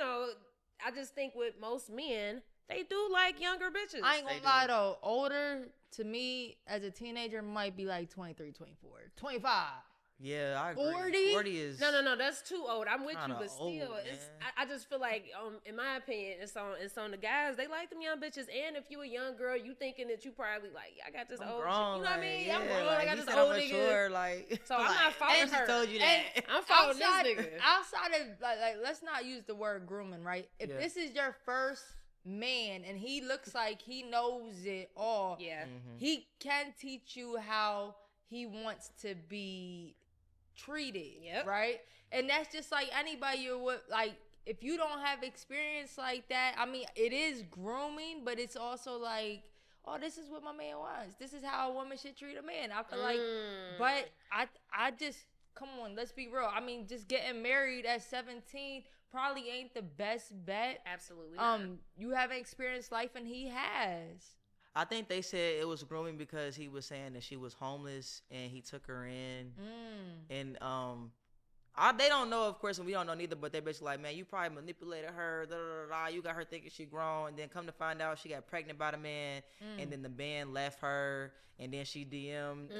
I just think with most men, they do like younger bitches. I ain't gonna They lie do. though, older to me as a teenager might be like 23, 24, 25. Yeah, I agree. 40? 40 is. No, that's too old. I'm with you, Kinda but still, old, it's. man. I just feel like, in my opinion, it's on the guys. They like them young bitches, and if you a young girl, you thinking that you probably like, I got this I'm old. grown, You know what I like, mean? yeah, I'm grown. like, I got he this said old I'm nigga. mature, like, So I'm like, not following and she her. told you that. I'm following this nigga. Outside of like, let's not use the word grooming, right? If Yeah. this is your first man and he looks like he knows it all, Yeah. he can teach you how he wants to be treated, Yep. right? And that's just like anybody you would like. If you don't have experience like that, I mean, it is grooming, but it's also like, oh, this is what my man wants. This is how a woman should treat a man. I feel like, but I just, come on, let's be real. I mean, just getting married at 17 probably ain't the best bet. Absolutely. Not. You haven't experienced life, and he has. I think they said it was grooming because he was saying that she was homeless and he took her in. And They don't know, of course, and we don't know neither, but they basically like, man, you probably manipulated her, you got her thinking she grown, and then come to find out she got pregnant by the man, and then the man left her, and then she DM'd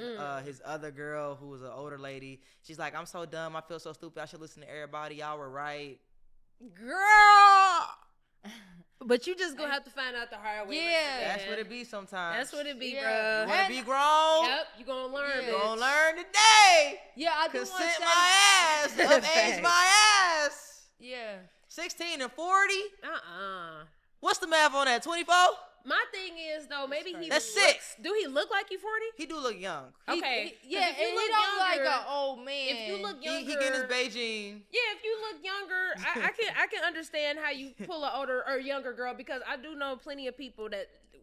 his other girl, who was an older lady. She's like, I'm so dumb, I feel so stupid, I should listen to everybody, y'all were right. Girl! But you just gonna have to find out the hard way. Yeah. That's what it be sometimes. That's what it be, Yeah. bro. You want to be grown? Yep, you gonna learn, You bitch. gonna learn today. Yeah, I do want to Consent say. my ass. Upage my ass. Yeah. 16 and 40? What's the math on that? 24? My thing is though, maybe he That's looks, 6. Do he look like you 40? He do look young. Okay. Yeah, 'Cause if you and look he don't look like younger- an old man. If you look younger, He getting his Beijing. Yeah, if you look younger, I can understand how you pull an older or younger girl, because I do know plenty of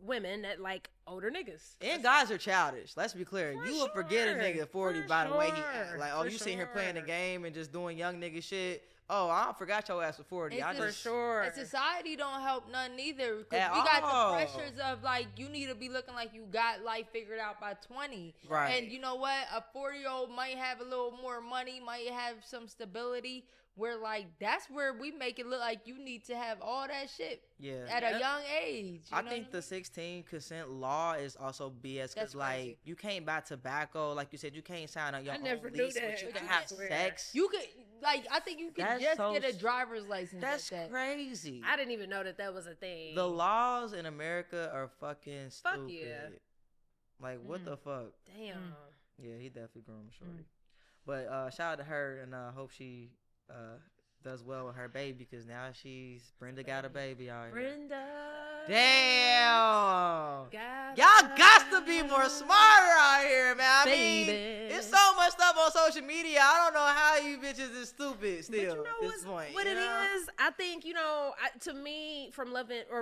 women that like older niggas. And guys are childish. Let's be clear. For You will forget a sure. nigga 40 For by the way he sure. act. Like, oh, For you sitting here playing the sure. game and just doing young nigga shit. Oh, I forgot your ass was 40. I It's For just sure. And society don't help none neither. Because At we got all. the pressures of like you need to be looking like you got life figured out by 20. Right. And you know what? A 40-year-old might have a little more money, might have some stability. Where like that's where we make it look like you need to have all that shit yeah. at a young age. I know think what the 16 consent law is also BS because That's like crazy. you can't buy tobacco, like you said, you can't sign on your I own never knew lease, that. but you can I have swear. sex. You could like I think you could That's just so get a driver's license. That's at that. crazy. I didn't even know that was a thing. The laws in America are fucking Fuck stupid. yeah. Like what the fuck? Damn. Yeah, he definitely groomed shorty. But shout out to her, and hope she does well with her baby, because now Brenda got a baby out here. Brenda. Damn. Got Y'all got to be more smarter out here, man. I Baby. mean, it's so much stuff on social media. I don't know how you bitches is stupid still But you know at this point. what you it know? is? I think, to me, from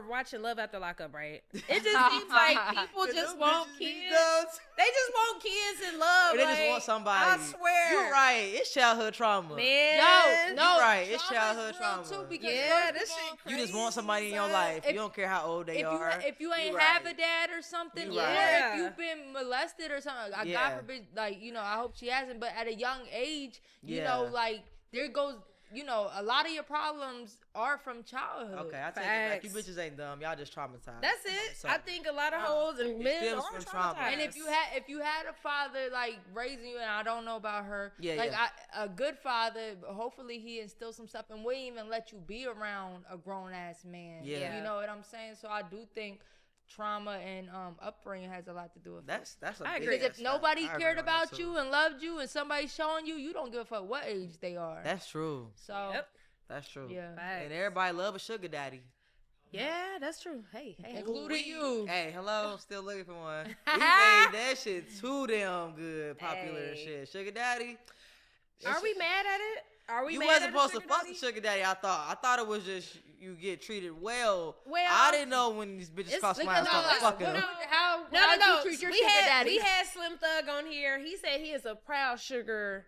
watching Love After Lockup, right? It just seems like people just Them want bitches be kids. dumb. They just want kids and love. Or they just like, want somebody. I swear. You're right. It's childhood trauma. Man. Yo, no, You right. It's trauma's childhood real, trauma. Too, because Yeah, first this of all, shit You just want somebody in your son. life. If- You don't care how old they are. if you ain't You have right. a dad or something, You or right. if you've been molested or something, Yeah. God forbid, like, I hope she hasn't, but at a young age, Yeah. like, there goes, a lot of your problems are from childhood. Okay, I take it back. You Facts. bitches ain't dumb. Y'all just traumatized. That's it. So- I think a lot of hoes and men stems are from trauma. traumatized. And if you had a father like raising you, and I don't know about her, Yeah, like yeah. a good father, hopefully he instills some stuff and wouldn't even let you be around a grown ass man. Yeah. You know what I'm saying? So I do think trauma and upbringing has a lot to do with it. That's a I big agree. Because ass if nobody fact. I cared agree on that about too. you and loved you, and somebody's showing you, you don't give a fuck what age they are. That's true. So Yep. That's true. yeah, Facts. And everybody love a sugar daddy. Yeah, that's true. Hey. including you. Hey, hello, still looking for one. We made that shit too damn good, popular and Hey. shit. Sugar daddy. Are we mad at it? Are we You mad wasn't at a supposed to sugar fuck daddy? the sugar daddy. I thought it was just you get treated well. Well, I didn't know when these bitches it's cross my because mind and no, start listen, fucking them. How No. you treat your we sugar had daddy? we had Slim Thug on here. He said he is a proud sugar.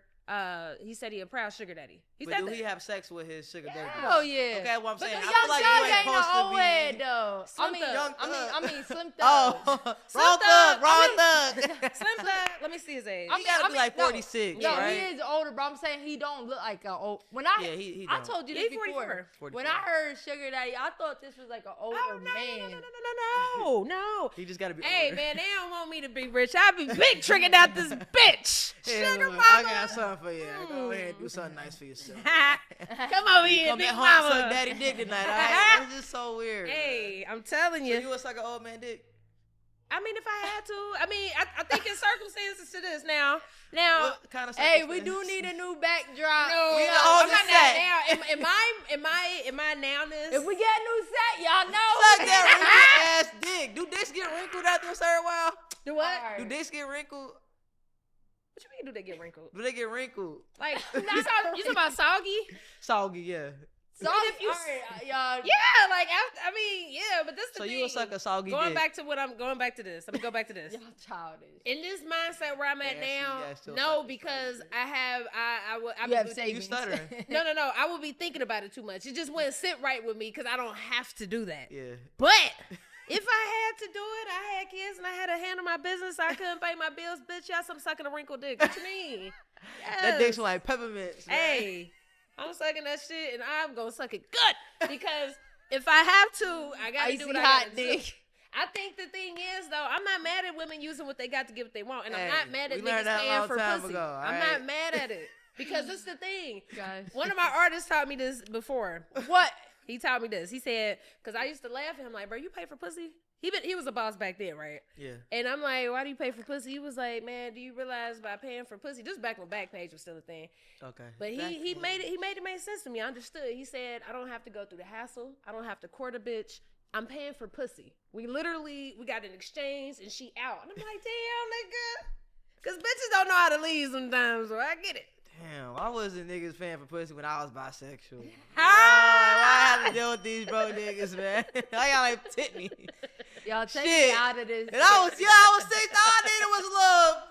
He said he a proud sugar daddy. He But said do that. he have sex with his sugar daddy? Oh yeah. Okay, what I'm But saying, the I young feel like thug you ain't ain't no supposed to old be. head though. Slim Thug. Young I Thug. mean Slim Thug. Oh, wrong thug, wrong thug. Slim Thug. Let me see his age. He gotta be like no. 46, No, right? he is older, but I'm saying he don't look like a old. When Yeah, he I don't. told you Yeah, this he before. 44. When I heard sugar daddy, I thought this was like an older man. No. He just gotta be. Hey older. man, they don't want me to be rich. I be big tricking out this bitch. Yeah, Sugar look, mama. I got something for you. Go ahead and do something nice for yourself. Come over here, Come big back home, suck mama. daddy dick tonight. All right? That's just so weird. Hey, I'm telling So you. you would suck an old man dick? I mean, if I had to. I mean, I think in circumstances to this now. Now, What kind of Hey, we do circumstance? need a new backdrop. no, We I'm on not the set. now. Am I nowness? If we get a new set, y'all know. Suck that wrinkled ass dick. Do dicks get wrinkled after a certain while? Do what? Alright. Do dicks get wrinkled? What you mean? Do they get wrinkled? Do they get wrinkled? Like you talking about soggy? Soggy, yeah. So if you- y'all. Yeah, like after, I mean, yeah, but this the So thing. you would suck a soggy Going dick? back to what I'm going back to this. Let me go back to this. Y'all childish. In this mindset where I'm at Yeah, see, now, yeah, still no, suck because dick. I You have would savings. You stuttering. No, I would be thinking about it too much. It just wouldn't sit right with me because I don't have to do that. Yeah. But if I had to do it, I had kids and I had to handle my business. I couldn't pay my bills, bitch. Yes, I'm sucking a wrinkled dick. What you mean? That dick smell like peppermints. Man. Hey, I'm sucking that shit, and I'm gonna suck it good because if I have to, I gotta do what I gotta do. I think the thing is, though, I'm not mad at women using what they got to give what they want, and I'm not mad at niggas paying for pussy. I'm not mad at it because this is the thing. Guys. One of my artists taught me this before. What? He taught me this. He said, because I used to laugh at him like, bro, you pay for pussy? He was a boss back then, right? Yeah. And I'm like, why do you pay for pussy? He was like, man, do you realize by paying for pussy, just back when Backpage was still a thing. Okay. But he made it make sense to me. I understood. He said, I don't have to go through the hassle. I don't have to court a bitch. I'm paying for pussy. We got an exchange and she out. And I'm like, damn, nigga. Because bitches don't know how to leave sometimes, so I get it. Damn, why wasn't niggas paying for pussy when I was bisexual? Why I have to deal with these broke niggas, man? I got like Tiffany. Y'all take me out of this. And I was 6. All I needed was a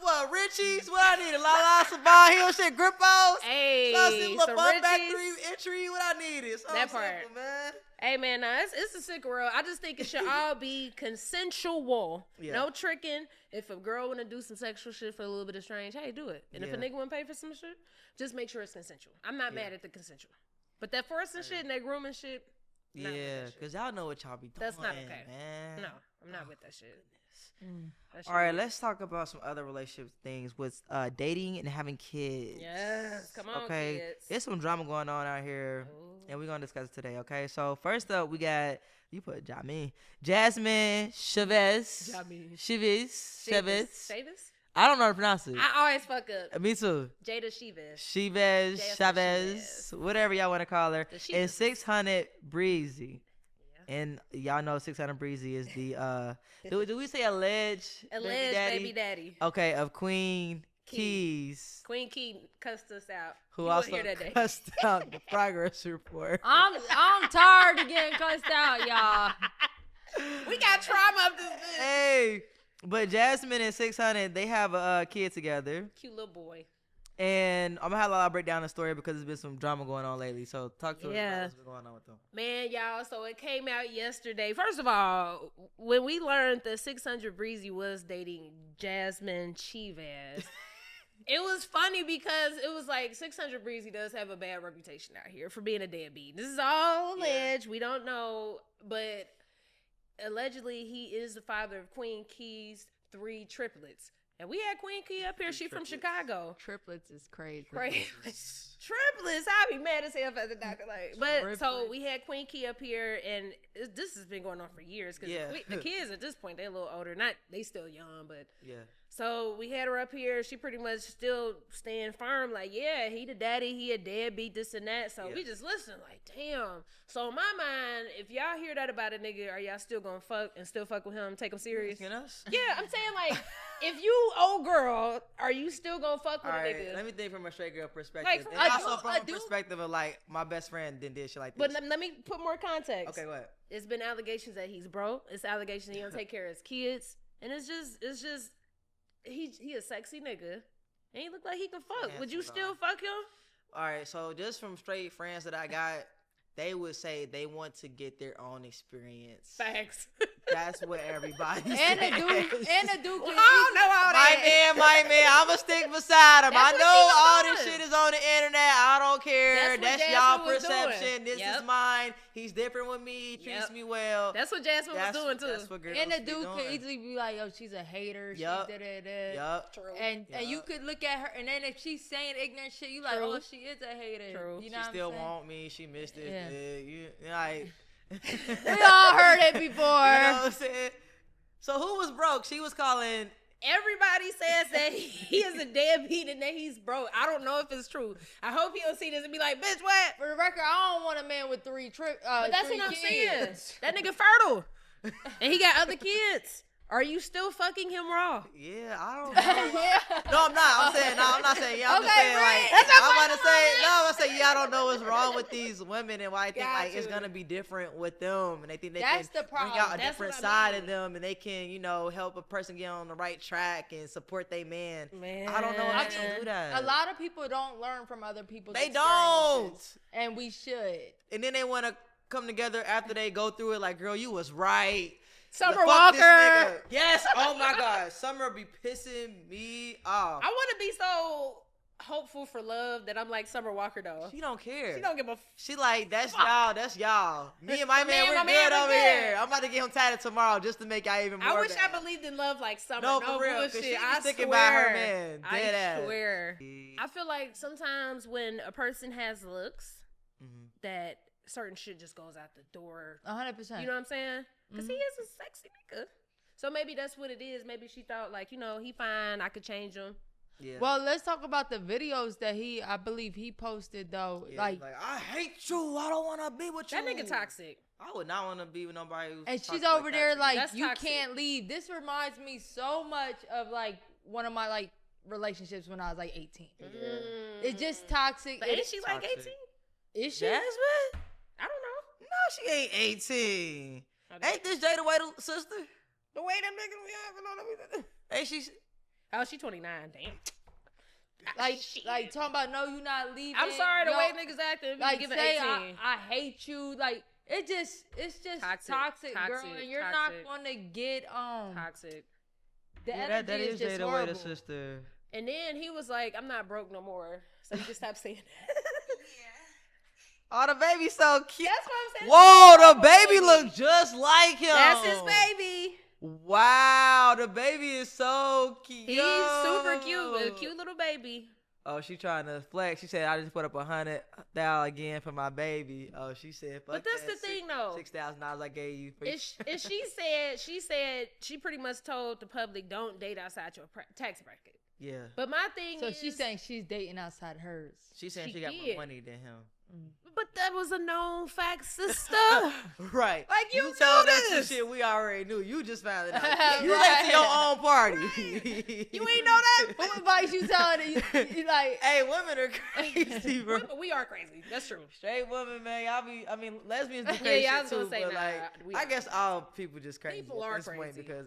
little, Richie's. What I needed? Lalaa Shepard, Hill shit, Grippos. Hey, some Fun Factory entry, what I needed. So that part. Simple, man. Hey, man, it's a sick world. I just think it should all be consensual. Yeah. No tricking. If a girl want to do some sexual shit for a little bit of strange, hey, do it. And if a nigga want to pay for some shit, just make sure it's consensual. I'm not mad at the consensual. But that forcing shit and that grooming shit, yeah, because y'all know what y'all be doing. That's not okay. Man. No, I'm not with that shit. All right, let's talk about some other relationship things with dating and having kids. Yes, come on, okay. Kids. There's some drama going on out here, and we're going to discuss it today, okay? So, first up, we got, you put Jazmine Cheaves. I don't know how to pronounce it. I always fuck up. Me too. Cheaves, Chavez, whatever y'all want to call her. And 600 Breezy. And y'all know 600 Breezy is the do we say alleged baby daddy? Okay, of Queen Keys. Queen Key cussed us out. Who also cussed out the progress report. I'm tired of getting cussed out, y'all. We got trauma up this bitch. Hey, but Jazmine and 600, they have a kid together. Cute little boy. And I'm gonna have Lalaa break down the story because there's been some drama going on lately. So talk to us about what's been going on with them. Man, y'all, so it came out yesterday. First of all, when we learned that 600 Breezy was dating Jazmine Cheaves, it was funny because it was like 600 Breezy does have a bad reputation out here for being a deadbeat. This is all alleged. Yeah. We don't know, but allegedly he is the father of Queen Key's 3 triplets. And we had Queen Key up here. She from Chicago. Triplets is crazy. Triplets. I'd be mad as hell as a doctor. But so we had Queen Key up here, and this has been going on for years. Cause the kids at this point, they're a little older. They still young, but So we had her up here. She pretty much still staying firm. Like, yeah, he the daddy. He a deadbeat, this and that. So we just listen. Like, damn. So in my mind, if y'all hear that about a nigga, are y'all still gonna fuck and still fuck with him? Take him serious? Yeah, I'm saying like. If you old girl, are you still gonna fuck with a nigga? Let me think from a straight girl perspective. And also from a perspective of like my best friend did shit like this. But let me put more context. Okay, what? It's been allegations that he's broke. It's allegations he don't take care of his kids. And it's just he a sexy nigga. And he look like he can fuck. Would you still fuck him? All right, so just from straight friends that I got, they would say they want to get their own experience. Facts. That's what everybody says. And the dude. I don't know all that. My man, I'ma stick beside him. I know all this shit is on the internet. I don't care. That's y'all perception. This is mine. He's different with me. He treats me well. That's what Jazmine was doing too. That's what girls and the dude could easily be like, "Yo, she's a hater. Yep. She's da-da-da." Yup. True. And you could look at her, and then if she's saying ignorant shit, you like, "Oh, she is a hater." True. You know she what still I'm saying? want me. She missed it. Like. We all heard it before. You know what I'm saying? So who was broke? She was calling. Everybody says that he is a deadbeat and that he's broke. I don't know if it's true. I hope he don't see this and be like, bitch, what? For the record, I don't want a man with 3 but that's what I'm kids. saying. That nigga fertile. And he got other kids. Are you still fucking him raw? Yeah, I don't know. No, I'm not. I'm not saying yeah. I'm just saying right. like I'm about to say yeah. I don't know what's wrong with these women and why I think like it's gonna be different with them and they think they can bring out a different side of them and they can help a person get on the right track and support their man. I don't know how to do that. A lot of people don't learn from other people's They don't, and we should. And then they want to come together after they go through it like, girl, you was right. Summer Walker. Yes. Oh my God. Summer be pissing me off. I want to be so hopeful for love that I'm like Summer Walker though. She don't care. She don't give a She like, that's fuck. y'all, that's y'all. Me and my man, we're good over here. I'm about to get him tatted tomorrow just to make y'all even more I wish mad. I believed in love like Summer. No, for real, 'cause bullshit. she be I sticking swear. by her man, dead I ass. swear. I feel like sometimes when a person has looks, that certain shit just goes out the door. 100%. You know what I'm saying? Because he is a sexy nigga. So maybe that's what it is. Maybe she thought like, you know, he fine. I could change him. Yeah. Well, let's talk about the videos that I believe he posted though. Yeah, like I hate you. I don't want to be with you. That nigga toxic. I would not want to be with nobody who's and she's toxic over like there that. like, That's you toxic. can't leave. This reminds me so much of like one of my like relationships when I was like 18. It's just toxic. But ain't she like Toxic. 18? Is she? Jasmine? I don't know. No, she ain't 18. Okay. Ain't this Jada Waiter sister? The way them niggas be having on them. Ain't she? Oh, she 29. Damn. Like talking about no, you not leaving. I'm sorry the Yo, way niggas acting. like Giving say 18. I hate you. Like it's just toxic, girl, toxic, and you're toxic. not gonna get Toxic. the Yeah, energy that is just Jada horrible. Waiter sister. And then he was like, I'm not broke no more. So you just stop saying that. Oh, the baby's so cute. That's what I'm saying. Whoa, the baby look just like him. That's his baby. Wow, the baby is so cute. He's super cute. A cute little baby. Oh, she trying to flex. She said, I just put up $100,000 again for my baby. Oh, she said, fuck But that's that. the thing, though. $6,000 I gave you. For And she said she pretty much told the public, don't date outside your tax bracket. Yeah. But my thing So is, she's saying she's dating outside hers. She's saying she she got more did. money than him. but that was a known fact, sister. Right. Like, you told know us some this. shit we already knew. You just found it out. Right. You went to your own party. You ain't know that? What advice you telling her? You like, Hey, women are crazy, bro. We are crazy. That's true. Straight women, man. lesbians do Yeah, crazy I was shit gonna too, say, but nah, like, we I are. guess all people just crazy People at are this point crazy. because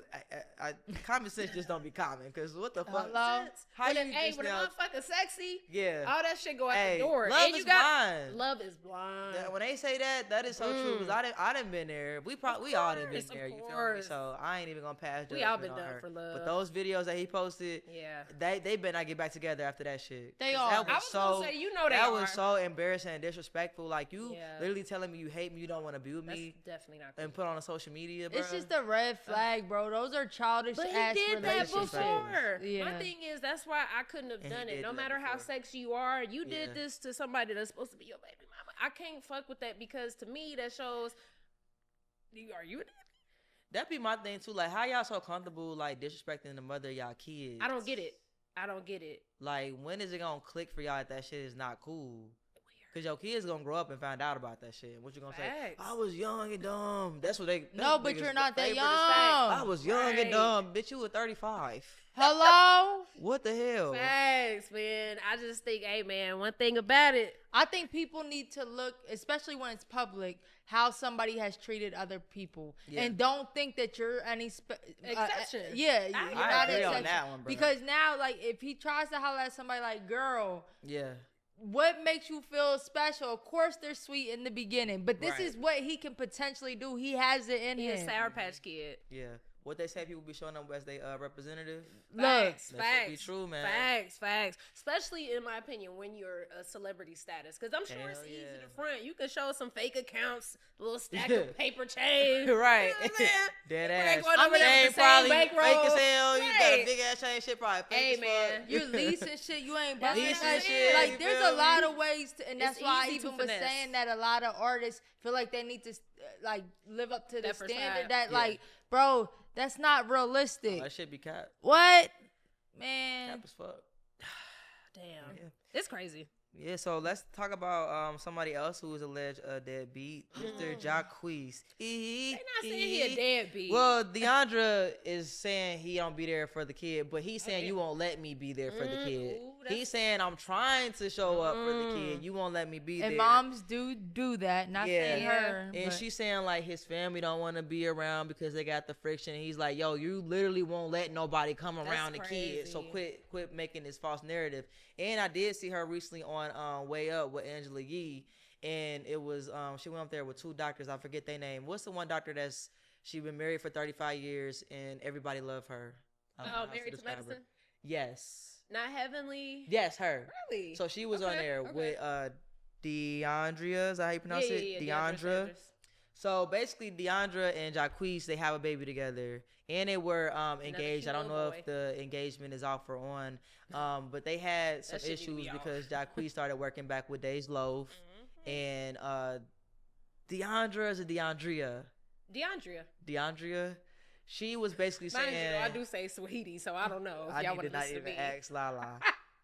I common sense just don't be common. Because what the fuck? hello? How you When just a now? motherfucker sexy, Yeah. all that shit go out Hey, the door. love And is you got blind. love is blind. When they say that is so true. Cause I done been there. We all done been course, there. of You feel me? course. So I ain't even gonna pass. We all judgment been on done her. for love. But those videos that he posted, Yeah. they better not get back together after that shit. They 'Cause are. That was I was so. gonna say, you know they that are. was so embarrassing and disrespectful. Like you Yeah. literally telling me you hate me, you don't want to be with That's me, definitely not cool. and put on a social media, bro. It's just a red flag, bro. Those are childish But he ass did that relationships. before. Yeah. My thing is, that's why I couldn't have And he done did it. No do that matter how before. sexy you are, you did Yeah. this to somebody that's supposed to be your baby mama. I can't fuck with that because to me that shows. Are you? That be my thing too. Like, how y'all so comfortable like disrespecting the mother of y'all kids? I don't get it. I don't get it. Like, when is it gonna click for y'all that shit is not cool? Cause your kids gonna grow up and find out about that shit. What you gonna say? Facts. I was young and dumb. That's what they. that's No, what but niggas' you're not that favorite is young. facts. I was young Right. and dumb. Bitch, you were 35. Hello? What the hell? Facts, man. I just think, hey, man, one thing about it. I think people need to look, especially when it's public, how somebody has treated other people. Yeah. And don't think that you're any Exception. yeah, you're I not agree an on exception. that one, bro. Because now, like, if he tries to holler at somebody like, girl, Yeah. what makes you feel special? Of course, they're sweet in the beginning, but this Right. is what he can potentially do. He has it in He a him. Sour Patch Kid. Yeah. What they say people be showing up as they representative. Facts, That facts. should be true, man. Facts. Especially in my opinion, when you're a celebrity status, because I'm sure it's Hell easy yeah. to front. You can show some fake accounts, a little stack Yeah. of paper chain. Right. You know what I'm saying? Dead People ass. ain't going over there Chain with the same probably bankroll. fake as hell. You got a Right. big ass chain. Shit probably fake Hey, as man. fuck. You leasing shit, you ain't That's buying what that I'm shit. saying, Like, you there's feel a lot me? of ways to, and that's It's why I easy to even was finesse. saying that a lot of artists feel like they need to like live up to the That first standard. time. That Yeah. like, bro, that's not realistic. Oh, that shit be cap. What, man? Cap as fuck. Damn, Yeah. it's crazy. Yeah, so let's talk about somebody else who is alleged deadbeat, Mr. Jacquees. They not saying he a deadbeat. Well, Deiondra is saying he don't be there for the kid, but he's saying you won't let me be there for the kid. ooh, that's- He's saying I'm trying to show up for the kid. You won't let me be And there. moms do that. Not Yeah. saying her. And but- she's saying like his family don't want to be around because they got the friction. And he's like, yo, you literally won't let nobody come around the kid. So crazy. quit making this false narrative. And I did see her recently on Way Up with Angela Yee, and it was she went up there with two doctors. I forget their name. What's the one doctor that's she been married for 35 years and everybody love her? I don't know how to Married to describe her. Medicine. Yes. Not Heavenly. Yes, her. Really? So she was on there with Deiondra. Is that how you pronounce it? Deiondra Deiondra. Sanders. So basically, Deiondra and Jacquees, they have a baby together, and they were engaged. I don't cute know little if the engagement is off or on, but they had some shit need to issues be because Jacquees started working back with Days Loaf, and Deiondra is a Deandria. Deandria. She was basically Mind saying, you, I do say sweetie, so I don't know if I y'all need want to to not listen to even me. ask Lalaa.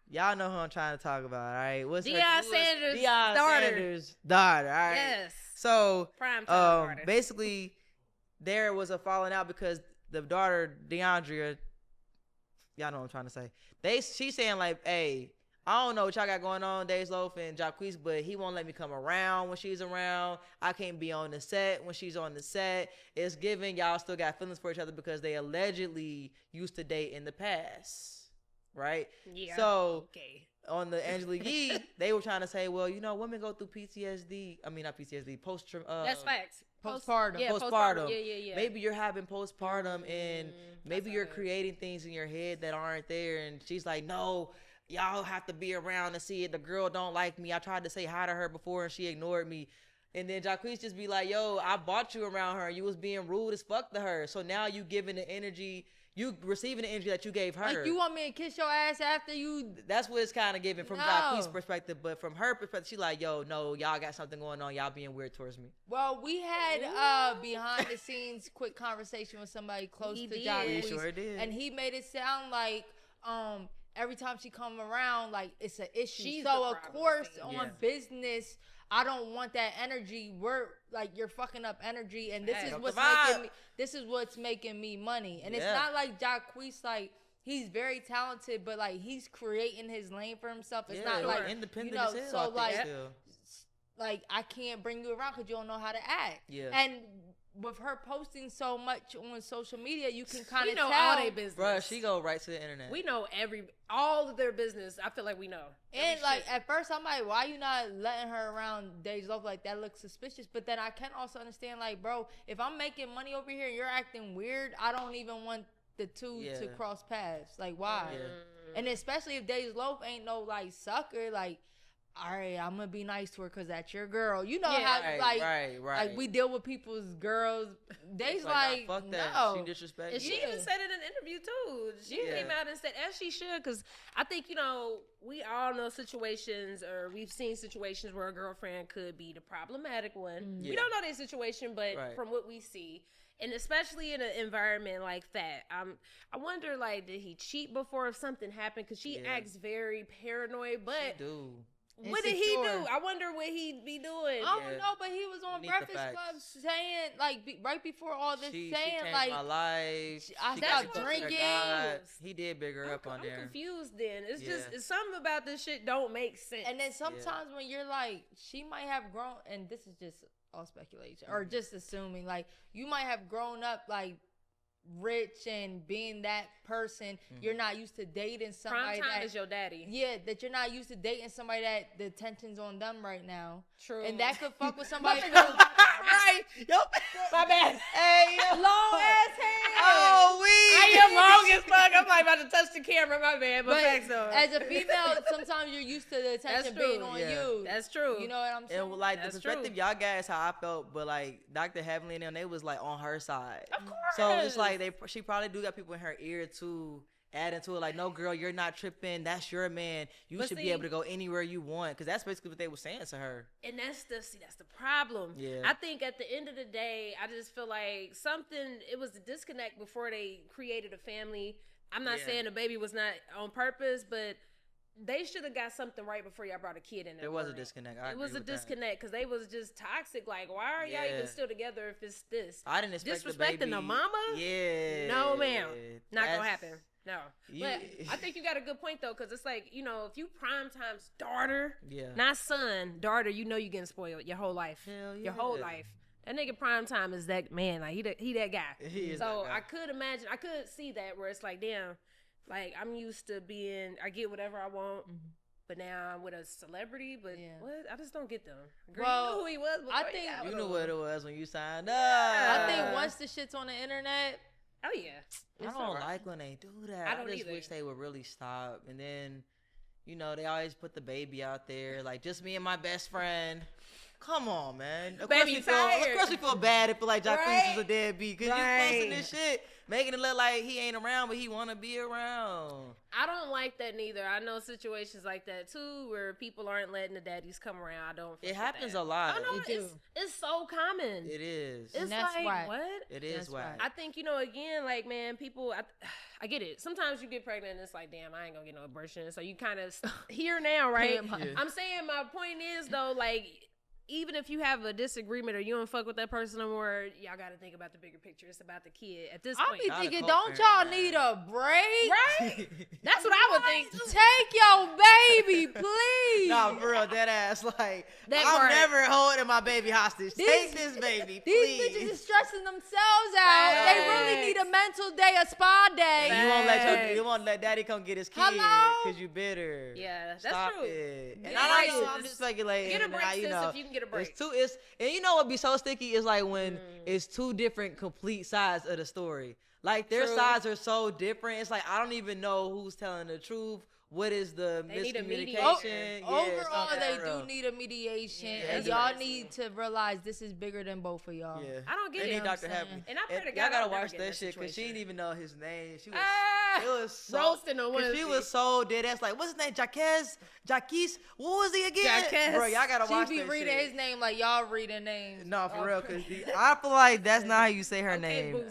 Y'all know who I'm trying to talk about, all right? What's Deion Sanders' Deion daughter. Sanders' daughter, all right? Yes. So, Prime time daughter. basically, there was a falling out because the daughter, Deandra, y'all know what I'm trying to say. She's saying like, hey, I don't know what y'all got going on, Days Loaf and Jacquees, but he won't let me come around when she's around. I can't be on the set when she's on the set. It's given y'all still got feelings for each other because they allegedly used to date in the past, right? Yeah. So okay. on the Angela Yee, they were trying to say, well, you know, women go through PTSD. I mean, not PTSD, That's facts. Postpartum. Yeah, postpartum. Yeah. Maybe you're having postpartum and maybe you're good. creating things in your head that aren't there. And she's like, no, y'all have to be around to see it. The girl don't like me. I tried to say hi to her before and she ignored me. And then Jacquees just be like, yo, I bought you around her. You was being rude as fuck to her. So now you giving the energy, you receiving the energy that you gave her. Like, you want me to kiss your ass after you? That's what it's kind of giving from No. Jacquees' perspective. But from her perspective, she like, yo, no, y'all got something going on. Y'all being weird towards me. Well, we had behind the scenes quick conversation with somebody close He to did. Jacquees. We sure did. And he made it sound like every time she come around, like it's an issue. She's so the of problem, course see. on Yeah. business, I don't want that energy. We're like, you're fucking up energy, and this Hey, is fuck what's the vibe. making me. This is what's making me money. And it's Yeah. not like Jacquees, like he's very talented, but like he's creating his lane for himself. It's not sure. like independent you know. as hell. So I think, like, still. like I can't bring you around because you don't know how to act. Yeah. And with her posting so much on social media, you can kind We of know tell. all their business. Bruh, she go right to the internet. We know all of their business. I feel like we know. And Every like shit. at first I'm like, why you not letting her around Days Loaf? Like that looks suspicious. But then I can also understand, like, bro, if I'm making money over here and you're acting weird, I don't even want the two Yeah. to cross paths. Like, why? Yeah. And especially if Days Loaf ain't no like sucker, like, all right, I'm gonna be nice to her because that's your girl. You know Yeah. how Right, like right. we deal with people's girls. Days It's like, nah, fuck that. no. She disrespected. And she even said it in an interview too. She Yeah. came out and said, as she should, because I think, you know, we all know situations, or we've seen situations where a girlfriend could be the problematic one. Yeah. We don't know their situation, but Right. from what we see, and especially in an environment like that, I wonder, like, did he cheat before if something happened? Because she Yeah. acts very paranoid, She but do. what did he Insecure. do? I wonder what he'd be doing. I Yeah. don't know, but he was on We need the Breakfast facts. Club saying, like, right before all this, She saying, changed like, my life. I She stopped got me closer to drinking. God. He did big her up on I'm there. confused then. It's Yeah. just, it's something about this shit don't make sense. and then sometimes when you're like, she might have grown, and this is just all speculation, or just assuming, like, you might have grown up, like, rich and being that person. You're not used to dating somebody Prime time that is your daddy. yeah, that you're not used to dating somebody that the attention's on them right now. True. And that could fuck with somebody. Right. Yo. My bad. Hey, yo. Long ass hair. Oh, we. I am wrong as fuck. I'm like about to touch the camera. My bad. But But facts though. as a female, sometimes you're used to the attention true. being on Yeah. you. That's true. You know what I'm saying? And like That's the perspective true. y'all got is how I felt, but like Dr. Heavenly and them, they was like on her side. Of course. So it's like she probably do got people in her ear too, adding to it like, no girl, you're not tripping. That's your man. You But should be see- able to go anywhere you want, because that's basically what they were saying to her. And that's the problem. Yeah. I think at the end of the day, I just feel like it was a disconnect before they created a family. I'm not Yeah. saying the baby was not on purpose, but they should have got something right before y'all brought a kid in there. There was a disconnect. I It was agree a with that. disconnect because they was just toxic. Like, why are y'all Yeah. even still together if it's this? I didn't expect the Disrespecting baby. the mama? Yeah. No, ma'am. Not gonna That's- happen. No. You- But I think you got a good point though, because it's like, you know, if you prime time's daughter, Yeah. not son, daughter, you know you getting spoiled your whole life. Hell Your whole yeah. life. That nigga prime time is that man. Like he that guy. He is So that guy. I could see that where it's like, damn, like I'm used to I get whatever I want. But now I'm with a celebrity, but Yeah. what? I just don't get them. Girl, Well, you knew who he was. I before think- got You with knew him. what it was when you signed up. I think once the shit's on the internet, Oh yeah. I don't like when they do that. I don't just either. wish they would really stop. And then, they always put the baby out there, like just me and my best friend. Come on, man. Of course we feel bad if like Jacquees is a deadbeat because you posting this shit, making it look like he ain't around, but he want to be around. I don't like that neither. I know situations like that too, where people aren't letting the daddies come around. I don't. It happens a lot. I know it's so common. It is. It's that's like whack. what? It is whack. I think again, like man, people. I get it. Sometimes you get pregnant and it's like, damn, I ain't gonna get no abortion. So you kind of here now, right? I'm saying my point is though, like. Even if you have a disagreement or you don't fuck with that person no more, y'all got to think about the bigger picture. It's about the kid at this point. I'll be thinking, don't y'all need a break? Right? That's what I would think. Take your baby, please. Nah, for real, that ass. Like, I'm never holding my baby hostage. Take this baby, please. These bitches is stressing themselves out. Right. They really need a mental day, a spa day. You won't let daddy come get his kid because you bitter. Yeah, that's Stop true. It. And I don't know, I'm just speculating. Get a break, sis, if you can get a break. And you know what be so sticky is like when it's two different complete sides of the story. Like their sides are so different. It's like I don't even know who's telling the truth. What is the miscommunication? Overall, they do need a mediation, and y'all need to realize this is bigger than both of y'all. Yeah. I don't get they it. need Dr. Happy. And I pray to God y'all gotta watch that shit because she didn't even know his name. She was, it was so, roasting on one. She was so dead ass. Like, what's his name? Jacquees. What was he again? Jacquees. Bro, y'all gotta watch that shit. She be reading his name like y'all reading names. No, for real, because I feel like that's not how you say her name. Boozy.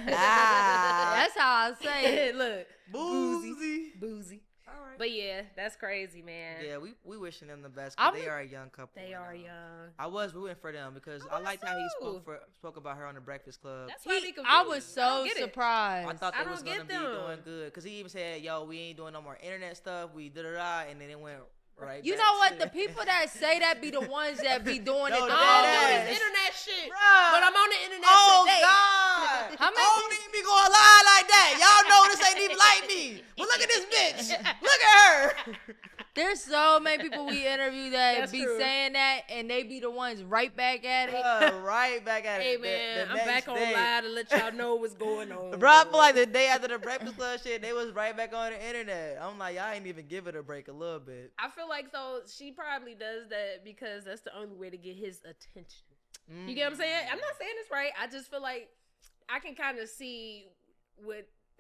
That's how I say it. Look, Boozy. But yeah, that's crazy, man. Yeah, we wishing them the best because they are a young couple. They are young. I was rooting for them because I liked how he spoke about her on the Breakfast Club. That's why I was so surprised. I thought they was gonna be doing good because he even said, "Yo, we ain't doing no more internet stuff. We da-da-da," and then it went right. You know what? The people that say that be the ones that be doing it. I don't do this internet shit, bruh. But I'm on the internet God! today. How many? I don't even be going live like that. Y'all know this ain't even like me. But look at this bitch. Look at her. There's so many people we interview that be saying that, and they be the ones right back at it. Right back at it. Hey man, I'm back on live to let y'all know what's going on. Bro, I feel like the day after the Breakfast Club shit, they was right back on the internet. I'm like, y'all ain't even give it a break a little bit. I feel like though she probably does that because that's the only way to get his attention. You get what I'm saying? I'm not saying this right. I just feel like I can kind of see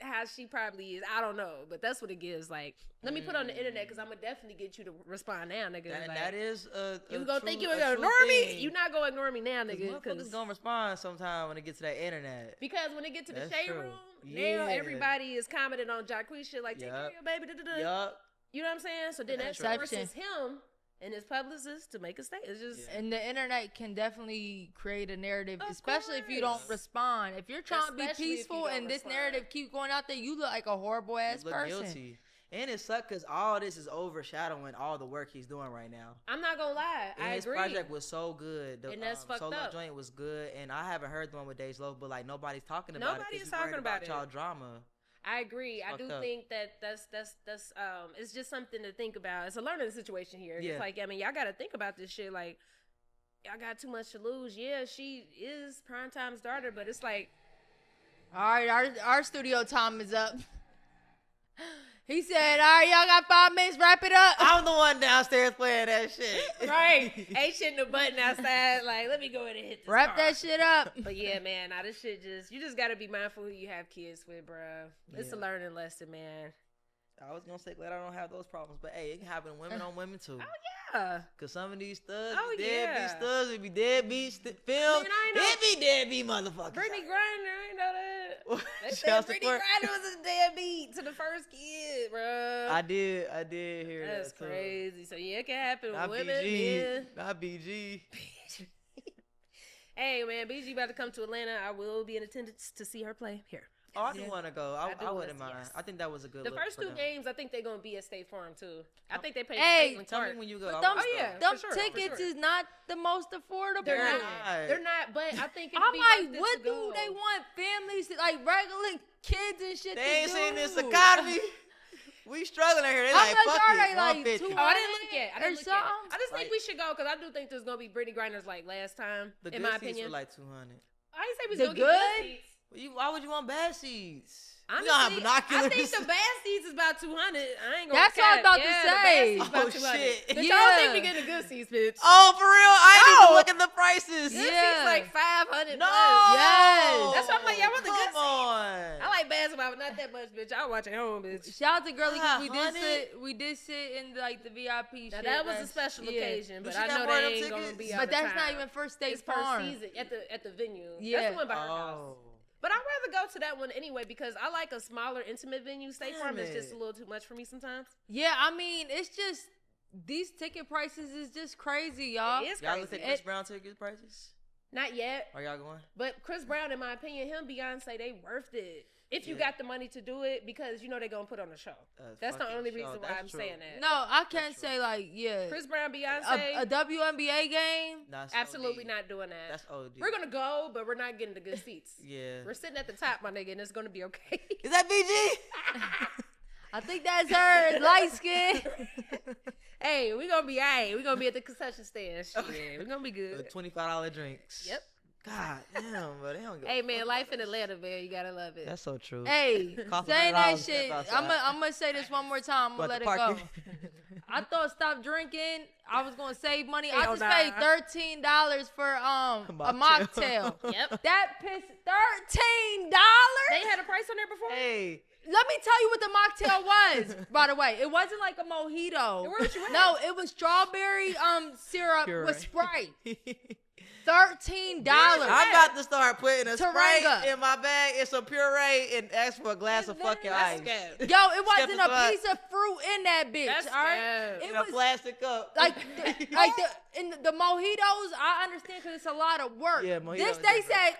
how she probably is. I don't know, but that's what it gives. Like, let me put on the internet because I'm gonna definitely get you to respond now, nigga. That is you gonna think you gonna ignore me? You not gonna ignore me now, nigga. Motherfuckers gonna respond sometime when it gets to that internet. Because when it get to the shade room, now everybody is commenting on Jacquees shit like, take care of your baby. Yup. You know what I'm saying? So then that forces him and his publicist to make a statement. It's just and the internet can definitely create a narrative, especially if you don't respond. If you're trying to be peaceful and this narrative keep going out there, you look like a horrible ass person. Guilty. And it sucks because all this is overshadowing all the work he's doing right now. I'm not gonna lie, I his agree. His project was so good. The and that's fucked solo up. joint was good, and I haven't heard the one with Days Low, but like nobody's talking about it. Nobody's talking about y'all drama. I agree. I do think that's it's just something to think about. It's a learning situation here. Yeah. It's like, I mean, y'all got to think about this shit. Like, y'all got too much to lose. Yeah, she is Primetime's daughter, but it's like, all right, our studio time is up. He said, all right, y'all got 5 minutes, wrap it up. I'm the one downstairs playing that shit. Right. Ain't shitting the button outside. Like, let me go ahead and hit this Wrap that shit up. But yeah, man, now this shit you just got to be mindful who you have kids with, bro. It's a learning lesson, man. I was going to say, glad I don't have those problems. But, hey, it can happen women on women, too. Oh, yeah. Because some of these studs be deadbeat studs. It be deadbeat film. It be deadbeat motherfuckers. Brittany Griner, I ain't know that. They said Brittany Griner was a deadbeat to the first kid, bro. I did hear that. That's crazy. So, yeah, it can happen with not women. BG. Not BG. Hey, man, BG about to come to Atlanta. I will be in attendance to see her play here. Oh, I do want to go. I wouldn't mind. Yes. I think that was a good look. The first 2 games, I think they're going to be at State Farm, too. I think they pay. Hey, tell me when you go. Them tickets is not the most affordable. They're not, but I think I'm like, what do they want families, like regular kids and shit they to ain't do? seen this economy. We struggling out here. They like, fuck it, like 150. Oh, I didn't look yet. I just think we should go because I do think there's going to be Brittany Griner's like last time, in my opinion. The good seats were like 200. I didn't say we was going to get good seats. Why would you want bad seeds? Honestly, We don't have binoculars. I think the bad seeds is about 200. I ain't gonna. That's what I was about to say. The bad seeds about Oh, 200. shit. But Yeah. y'all think we getting the good seeds, bitch? Oh, for real? I ain't even look at the prices. Good Yeah. seeds like 500. No. Plus. Yes. That's why I'm like, y'all want the good Come on. I like basketball, but not that much, bitch. I watch at home, bitch. Shout out to Girly because $500? we did sit in like the VIP Now shit. that was a special occasion, But but she I got know more of they them ain't gonna tickets? be all But the that's not time. even First State It's per Farm. season at the venue. Yeah. That's the one by her house. Oh. But I'd rather go to that one anyway because I like a smaller, intimate venue. State Damn Farm is it. just a little too much for me sometimes. Yeah, I mean, it's just these ticket prices is just crazy, y'all. It is Y'all crazy. look at Chris Brown ticket prices? Not yet, Are y'all going? but Chris Brown, in my opinion, him, Beyonce, they worth it. If you Yeah. got the money to do it, because you know they're gonna put on a show. That's the Fucking only show. reason why That's I'm true. saying that. No, I can't That's true. say like Chris Brown, Beyonce, a WNBA game. That's absolutely OD. not doing that. That's OD. We're gonna go, but we're not getting the good seats. Yeah. We're sitting at the top, my nigga, and it's gonna be okay. Is that BG? I think that's her, light skin. Hey, we gonna be alright. We gonna be at the concession stand. Shit, we gonna be good. $25 drinks. Yep. God damn, bro. They don't give Hey a man, fuck life about in that Atlanta, man. You gotta love it. shit. That's so true. Hey, Cost saying that $100 shit, outside. I'm gonna say this one more time. I'm gonna let it go. I thought stop drinking. I was gonna save money. I Hell just nah. paid $13 for a mocktail. Yep. That pissed $13. They had a price on there before. Hey. Let me tell you what the mocktail was. By the way, it wasn't like a mojito. Where was you at? No, it was strawberry syrup Puree. with Sprite. $13. I'm about to start putting a Taringa. Sprite in my bag and some puree and ask for a glass of fucking ice. Scab. Yo, it wasn't Skip the a piece of fruit in that bitch. That's all right, scab. it In a was plastic cup. like the mojitos. I understand because it's a lot of work. Yeah, mojitos This is they different. said.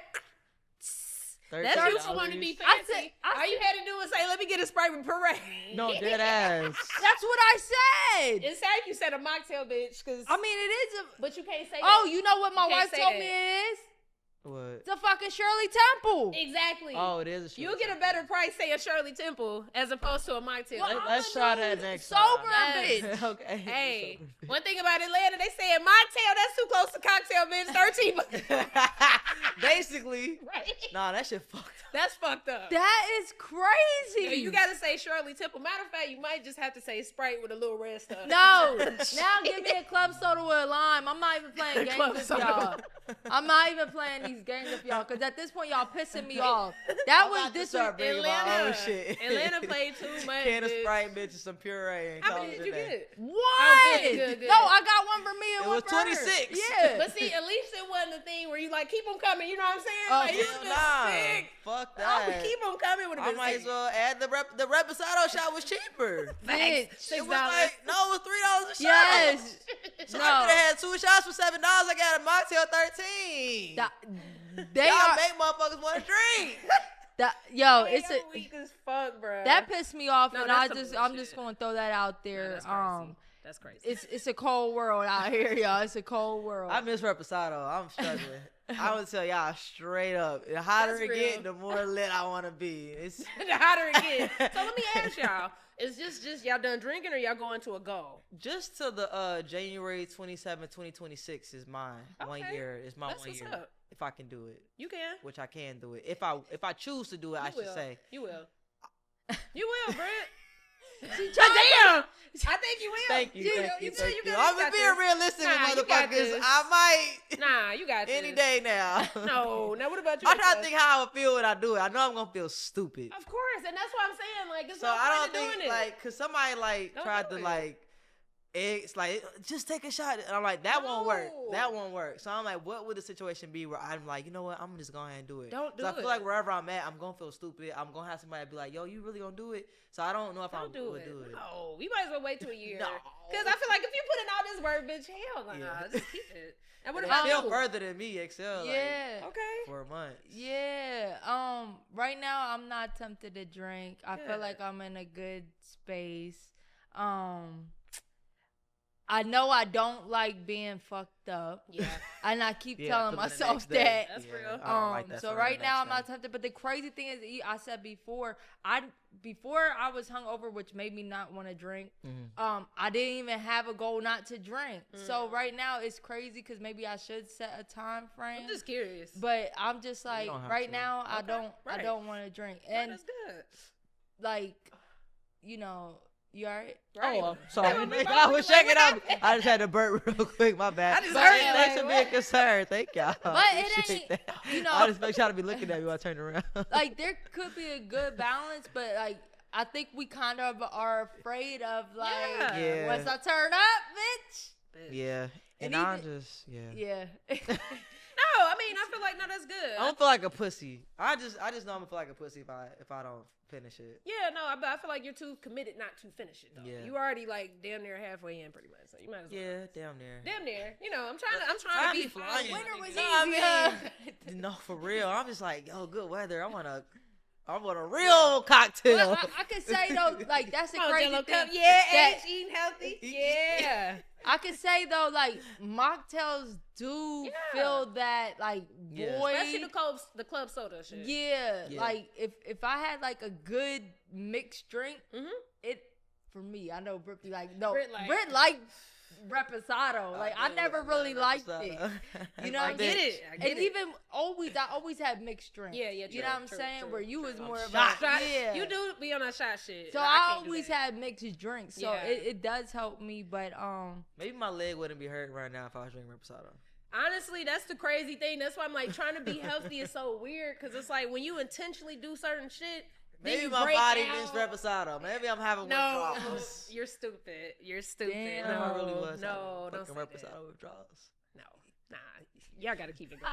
That's you for wanting to be I fancy. said- All you had to do was say, "Let me get a Sprite with puree." No, dead ass. That's what I said. It's like you said a mocktail, bitch. Cause I mean, it is a. but you can't say. Oh, that. you know what my You can't wife say told that. me it is? What? It's a fucking Shirley Temple. Exactly. Oh, it is a shit. You'll get a better price, say a Shirley Temple, as opposed to a mocktail. Well, Let's try that next Sober time. bitch. Okay. Hey, one thing about Atlanta, they say mocktail, that's too close to cocktail, bitch. 13 Basically. Right. Nah, that shit fucked up. That's fucked up. That is crazy. Yeah, you gotta say Shirley Temple. Matter of fact, you might just have to say Sprite with a little red stuff. No. Now give me a club soda with a lime. I'm not even playing Club games with soda. y'all. I'm not even playing these games with y'all because at this point y'all pissing me off. That I'm was about to this start bringing my own Atlanta. shit. Atlanta played too much. Can of bitch. Sprite, bitch, and some puree. And How call many it did you a day. get? What? Oh, good. No, I got one for me and It one was for her. 26. Yeah. But see, at least it wasn't a thing where you like keep them coming. You know what I'm saying? Oh, Like you Hell been nah. sick. Fuck Oh, that. keep them coming would have I been might sick. as well add the Reposado shot was cheaper. Bitch. It was like, no, it was $3 a shot. Yes. So No. I could have had 2 shots for $7. I got a mocktail 13. They Y'all are. make motherfuckers want to drink. Yo, Hey, it's yo, a. weak as fuck, bro. That pissed me off, No, and that's some I'm bullshit. just gonna throw that out Nah, there. that's crazy. That's crazy. It's a cold world out here, y'all. It's a cold world. I miss Reposado. I'm struggling. I would tell y'all straight up. The hotter That's it get, real. the more lit I want to be. It's The hotter it gets. So let me ask y'all: is just y'all done drinking, or y'all going to a goal? just till the January 27, 2026 is mine. 1 Okay. year is my That's 1 what's year. up. If I can do it, You can. which I can do it. If I choose to do it, I You should will. say. You will. You will, Britt. She Damn. I think you will. Thank you. You Thank will. you. will. Thank You you. will. I'm You got being this. realistic Nah, with you got motherfuckers. this. I might Nah, you got any this. day now. No. Now what about you? I'm trying to Alexa? think how I would feel when I do it. I know I'm gonna feel stupid. Of course, and that's what I'm saying. Like, it's So no I don't point in think doing it. like, cause somebody like Don't tried do to it. like, it's like just take a shot, and I'm like that won't work. No. That won't work. So I'm like, what would the situation be where I'm like, you know what, I'm just going ahead and do it. Don't do So I feel it. like wherever I'm at, I'm gonna feel stupid. I'm gonna have somebody be like, yo, you really gonna do it? So I don't know if Don't do would it. do it. No, we might as well wait till a year. No. Because I feel like if you put in all this work, bitch, hell nah. Yeah. Just keep it. And what It's about still you? further than me, eXeL. Yeah. Okay. Like, for a month. Yeah. Right now I'm not tempted to drink. I Good. feel like I'm in a good space. I know I don't like being fucked up. Yeah. And I keep Yeah, telling 'cause of the myself next day. that. That's real. I don't like that So for right the now next I'm not day. tempted. But the crazy thing is, I said before I was hungover, which made me not want to drink. I didn't even have a goal not to drink. So right now it's crazy because maybe I should set a time frame. I'm just curious. But I'm just like don't have right to. now I right. don't want to drink. Yeah, And that's good. like, you know, you alright? Right. Oh, I'm sorry. Yeah, I was checking what out. happened? I just had to burp real quick. My bad. I just But heard yeah, Thanks like, for being what? concerned. Thank y'all. But it Appreciate ain't, that. you know- I just make sure to be looking at me while I turn around. Like there could be a good balance, but like I think we kind of are afraid of like Yeah. once I turn up, bitch. Yeah. And And I even- just, yeah. Yeah. No, I mean, I feel like, no, that's good. I don't feel like a pussy. I just know I'm gonna feel like a pussy if I don't finish it. Yeah, no, but I feel like you're too committed not to finish it, though. Yeah. You already, like, damn near halfway in, pretty much. So you might as well. Yeah, damn near. Damn near. You know, I'm trying Time to be be flying. Winter was No, easy. I mean- No, for real. I'm just like, yo, good weather. I want a real cocktail. Well, I could say though, like that's the Come on, crazy Jello thing. cup. Yeah, that- age, eating healthy. Yeah. I could say though, like mocktails do Yeah. fill that like Yeah. void. Especially the club soda shit. Yeah, Yeah. like if I had like a good mixed drink, Mhm. it for me. I know Britt be like, no, Britt Britt like- like reposado. Like I never really liked it. You know, I what I'm get saying? it. I get And it. even I always had mixed drinks. Yeah, yeah, You true, know what I'm true, saying? true, Where you was true. more of Shot. a Shot. yeah. You do be on that shot shit. So and I can't do always that. had mixed drinks. So Yeah. it does help me, but Maybe my leg wouldn't be hurt right now if I was drinking reposado. Honestly, that's the crazy thing. That's why I'm like trying to be healthy is so weird because it's like when you intentionally do certain shit, then Maybe you my break body out. needs reposado. Maybe I'm having No, withdrawals. you're stupid. You're stupid. Damn. No, I really was. no, don't Fucking say reposado that. withdrawals. No, nah, y'all gotta keep it going.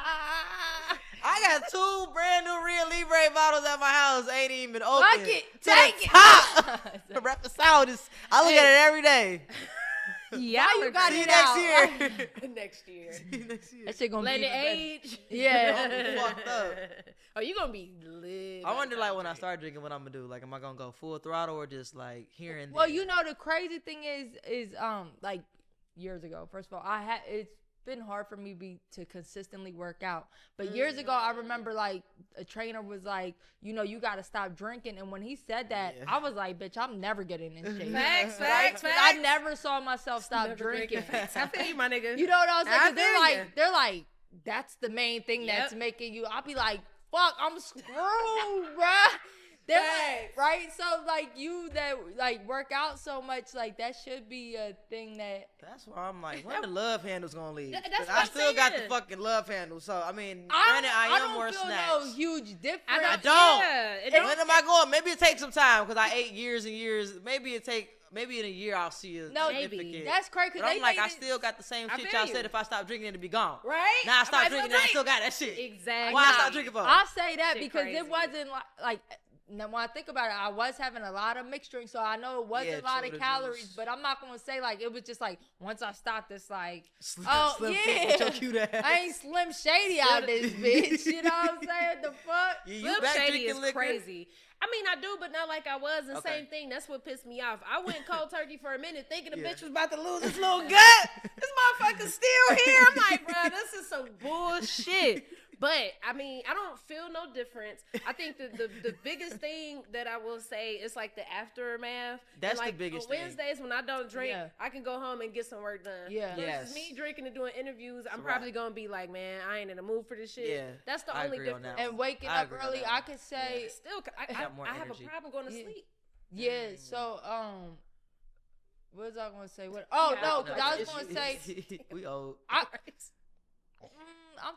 I got 2 brand new Rio Libre bottles at my house. Ain't even been open. Fuck it, To take the it. top. The reposado is. I look at it every day. Yeah, you got See you it next out. year. next year. See you next year. that shit gonna Let be it even better. age. Yeah. Fucked up. Oh, you gonna be lit. I wonder, like, when I start drinking, what I'm gonna do. Like, am I gonna go full throttle or just like here and there? Well, you know the crazy thing is like years ago. First of all, it's been hard for me to consistently work out. But years ago, I remember like a trainer was like, you know, you got to stop drinking. And when he said that, Yeah. I was like, bitch, I'm never getting in shape. Facts, Right? facts, 'Cause facts. I never saw myself stop Never drinking. Facts. I feel you, my nigga. You know what I'm saying? I 'Cause feel ya. they're like, that's the main thing Yep. that's making you. I'll be like, fuck, I'm screwed, bruh. They're like, Facts. right? So like you that like work out so much, like that should be a thing that. That's why I'm like, when the love handle's gonna leave? That's 'Cause what I I'm still got the saying. fucking love handle. So I mean, I granted, I am don't more feel snacks. no huge difference. I don't. Yeah, it When am I going? Maybe it takes some time because I ate years and years. Maybe in a year I'll see a No, significant. that's crazy. 'Cause But I'm they like, made I it- still got the same I shit feel y'all you. said. If I stop drinking, it'd be gone. Right? Now I might stop as well drinking, and I drink. still got that shit. Exactly. Why I stop drinking for? I say that Shit because crazy. it wasn't like now when I think about it, I was having a lot of mixed drinks, so I know it wasn't Yeah, a lot true, of the calories. juice. But I'm not gonna say like it was just like once I stopped, it's like Slim, oh slim fit yeah, with your cute ass. I ain't Slim Shady out this bitch. You know what I'm saying? The fuck. Yeah, you Slim back Shady drinking is liquor? crazy. I mean, I do, but not like I was. The Okay. same thing. That's what pissed me off. I went cold turkey for a minute, thinking the Yeah. bitch was about to lose his little gut. This motherfucker's still here. I'm like, bro, this is some bullshit. But I mean, I don't feel no difference. I think the biggest thing that I will say is like the aftermath. That's And, the like, biggest on thing. Wednesdays when I don't drink, Yeah. I can go home and get some work done. Yeah. Versus Yes. me drinking and doing interviews, I'm It's a probably wrap. gonna be like, man, I ain't in the mood for this shit. Yeah, That's the I only agree on difference. that And waking I up agree on early, that I one. could say Still, Have more I have a energy. problem going to Yeah. sleep. yeah. So what was I gonna say? What? Oh Yeah, no, no, because I was it's- gonna say we old. I'm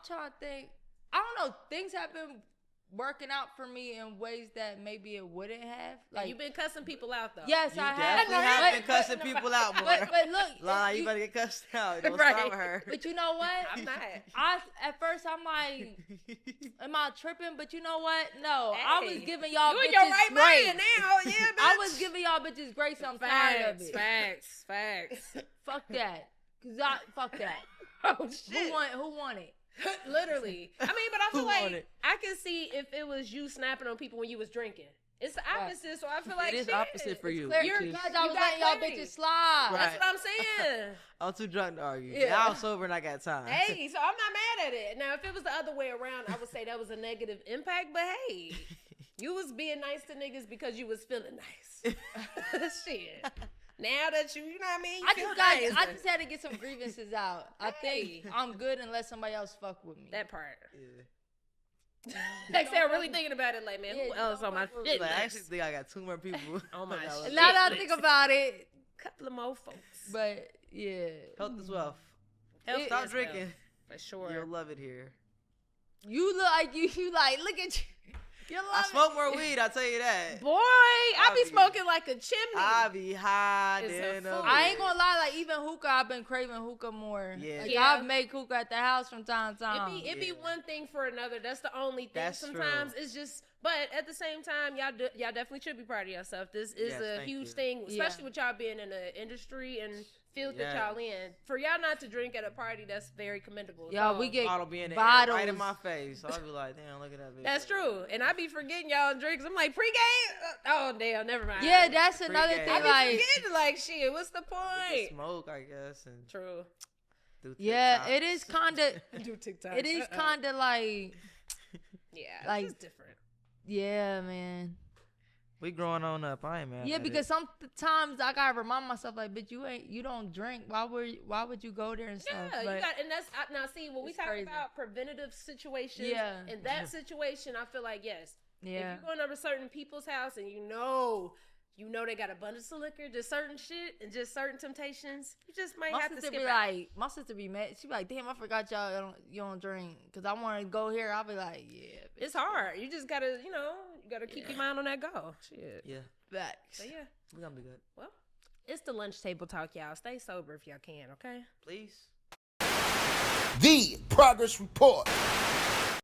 trying to think. I don't know. Things have been working out for me in ways that maybe it wouldn't have. Like You've been cussing people out though. yes, You I have. definitely have been But- cussing people out more. But look, Lie, you you- better get cussed out. Don't Right. stop her. but you know what? I'm not. At first I'm like, am I tripping? But you know what? No, I was Hey, giving y'all You bitches in your right grace. mind now, yeah, bitch. I was giving y'all bitches grace. I'm tired of Facts, it. facts. Fuck that. Fuck that. Oh shit. Who won it? Literally. I mean, but I feel Who want like it? I can see if it was you snapping on people when you was drinking. It's the opposite, so I feel like It is shit, opposite for it's you. clear- You're you Because got I was letting y'all clarity. bitches slide. Right. That's what I'm saying. I'm too drunk to argue. Yeah. Now I'm sober and I got time. Hey, so I'm not mad at it. Now, if it was the other way around, I would say that was a negative impact. But hey, you was being nice to niggas because you was feeling nice. Shit. Now that you know what I mean? You feel nice. I just had to get some grievances out. I think I'm good unless somebody else fuck with me. That part. Yeah. Like, I'm really thinking about it. Like, man, who else on my shit Like, I list? actually think I got 2 more people. On my shit Now that I list. think about it, Couple of more folks. but yeah, Health is wealth. Health Stop is drinking. wealth, for sure. You'll love it here. you look like you like look at you. You I love smoke more weed, I'll tell you that. Boy, I be be- smoking like a chimney. I be high It's a than fool. a I ain't gonna lie, like even hookah, I've been craving hookah more. Yeah. Like Yeah. I make hookah at the house from time to time. It be Yeah. one thing for another. That's the only thing. That's Sometimes true. it's just, but at the same time, y'all definitely should be proud of yourself. This is Yes, a thank huge you. thing, especially Yeah. with y'all being in the industry and field that Yes. y'all in. For y'all not to drink at a party, that's very commendable. Y'all, So, we get bottle be in the air bottles. right in my face. So I'll be like, damn, look at that bitch. that's true. And I be forgetting y'all drinks. I'm like, pregame? Oh, damn, never mind. Yeah, that's another Pre-game. thing. I be Like, forgetting, like, shit, what's the We point? can smoke, I guess, and True. do yeah, TikToks. it is kind of, Do TikTok. it is kind of like, Yeah, like- it's different. yeah, man. We growing on up. I ain't mad. Yeah, at because it. sometimes I gotta remind myself, like, bitch, you don't drink. Why would you go there and stuff? Yeah, But you got, and that's now. See, when we It's talk crazy. about preventative situations, Yeah. in that situation, I feel like yes, yeah, if you're going over certain people's house and you know they got abundance of liquor, just certain shit and just certain temptations, you just might my have to sister skip be out. like, my sister be mad. She be like, damn, I forgot you don't drink, cause I want to go here. I'll be like, yeah, bitch. It's hard. You just gotta, you gotta keep your mind on that go. Shit. Yeah, Facts. So yeah, we gonna be good. well, it's the lunch table talk, y'all. Stay sober if y'all can, okay? Please. The Progress Report.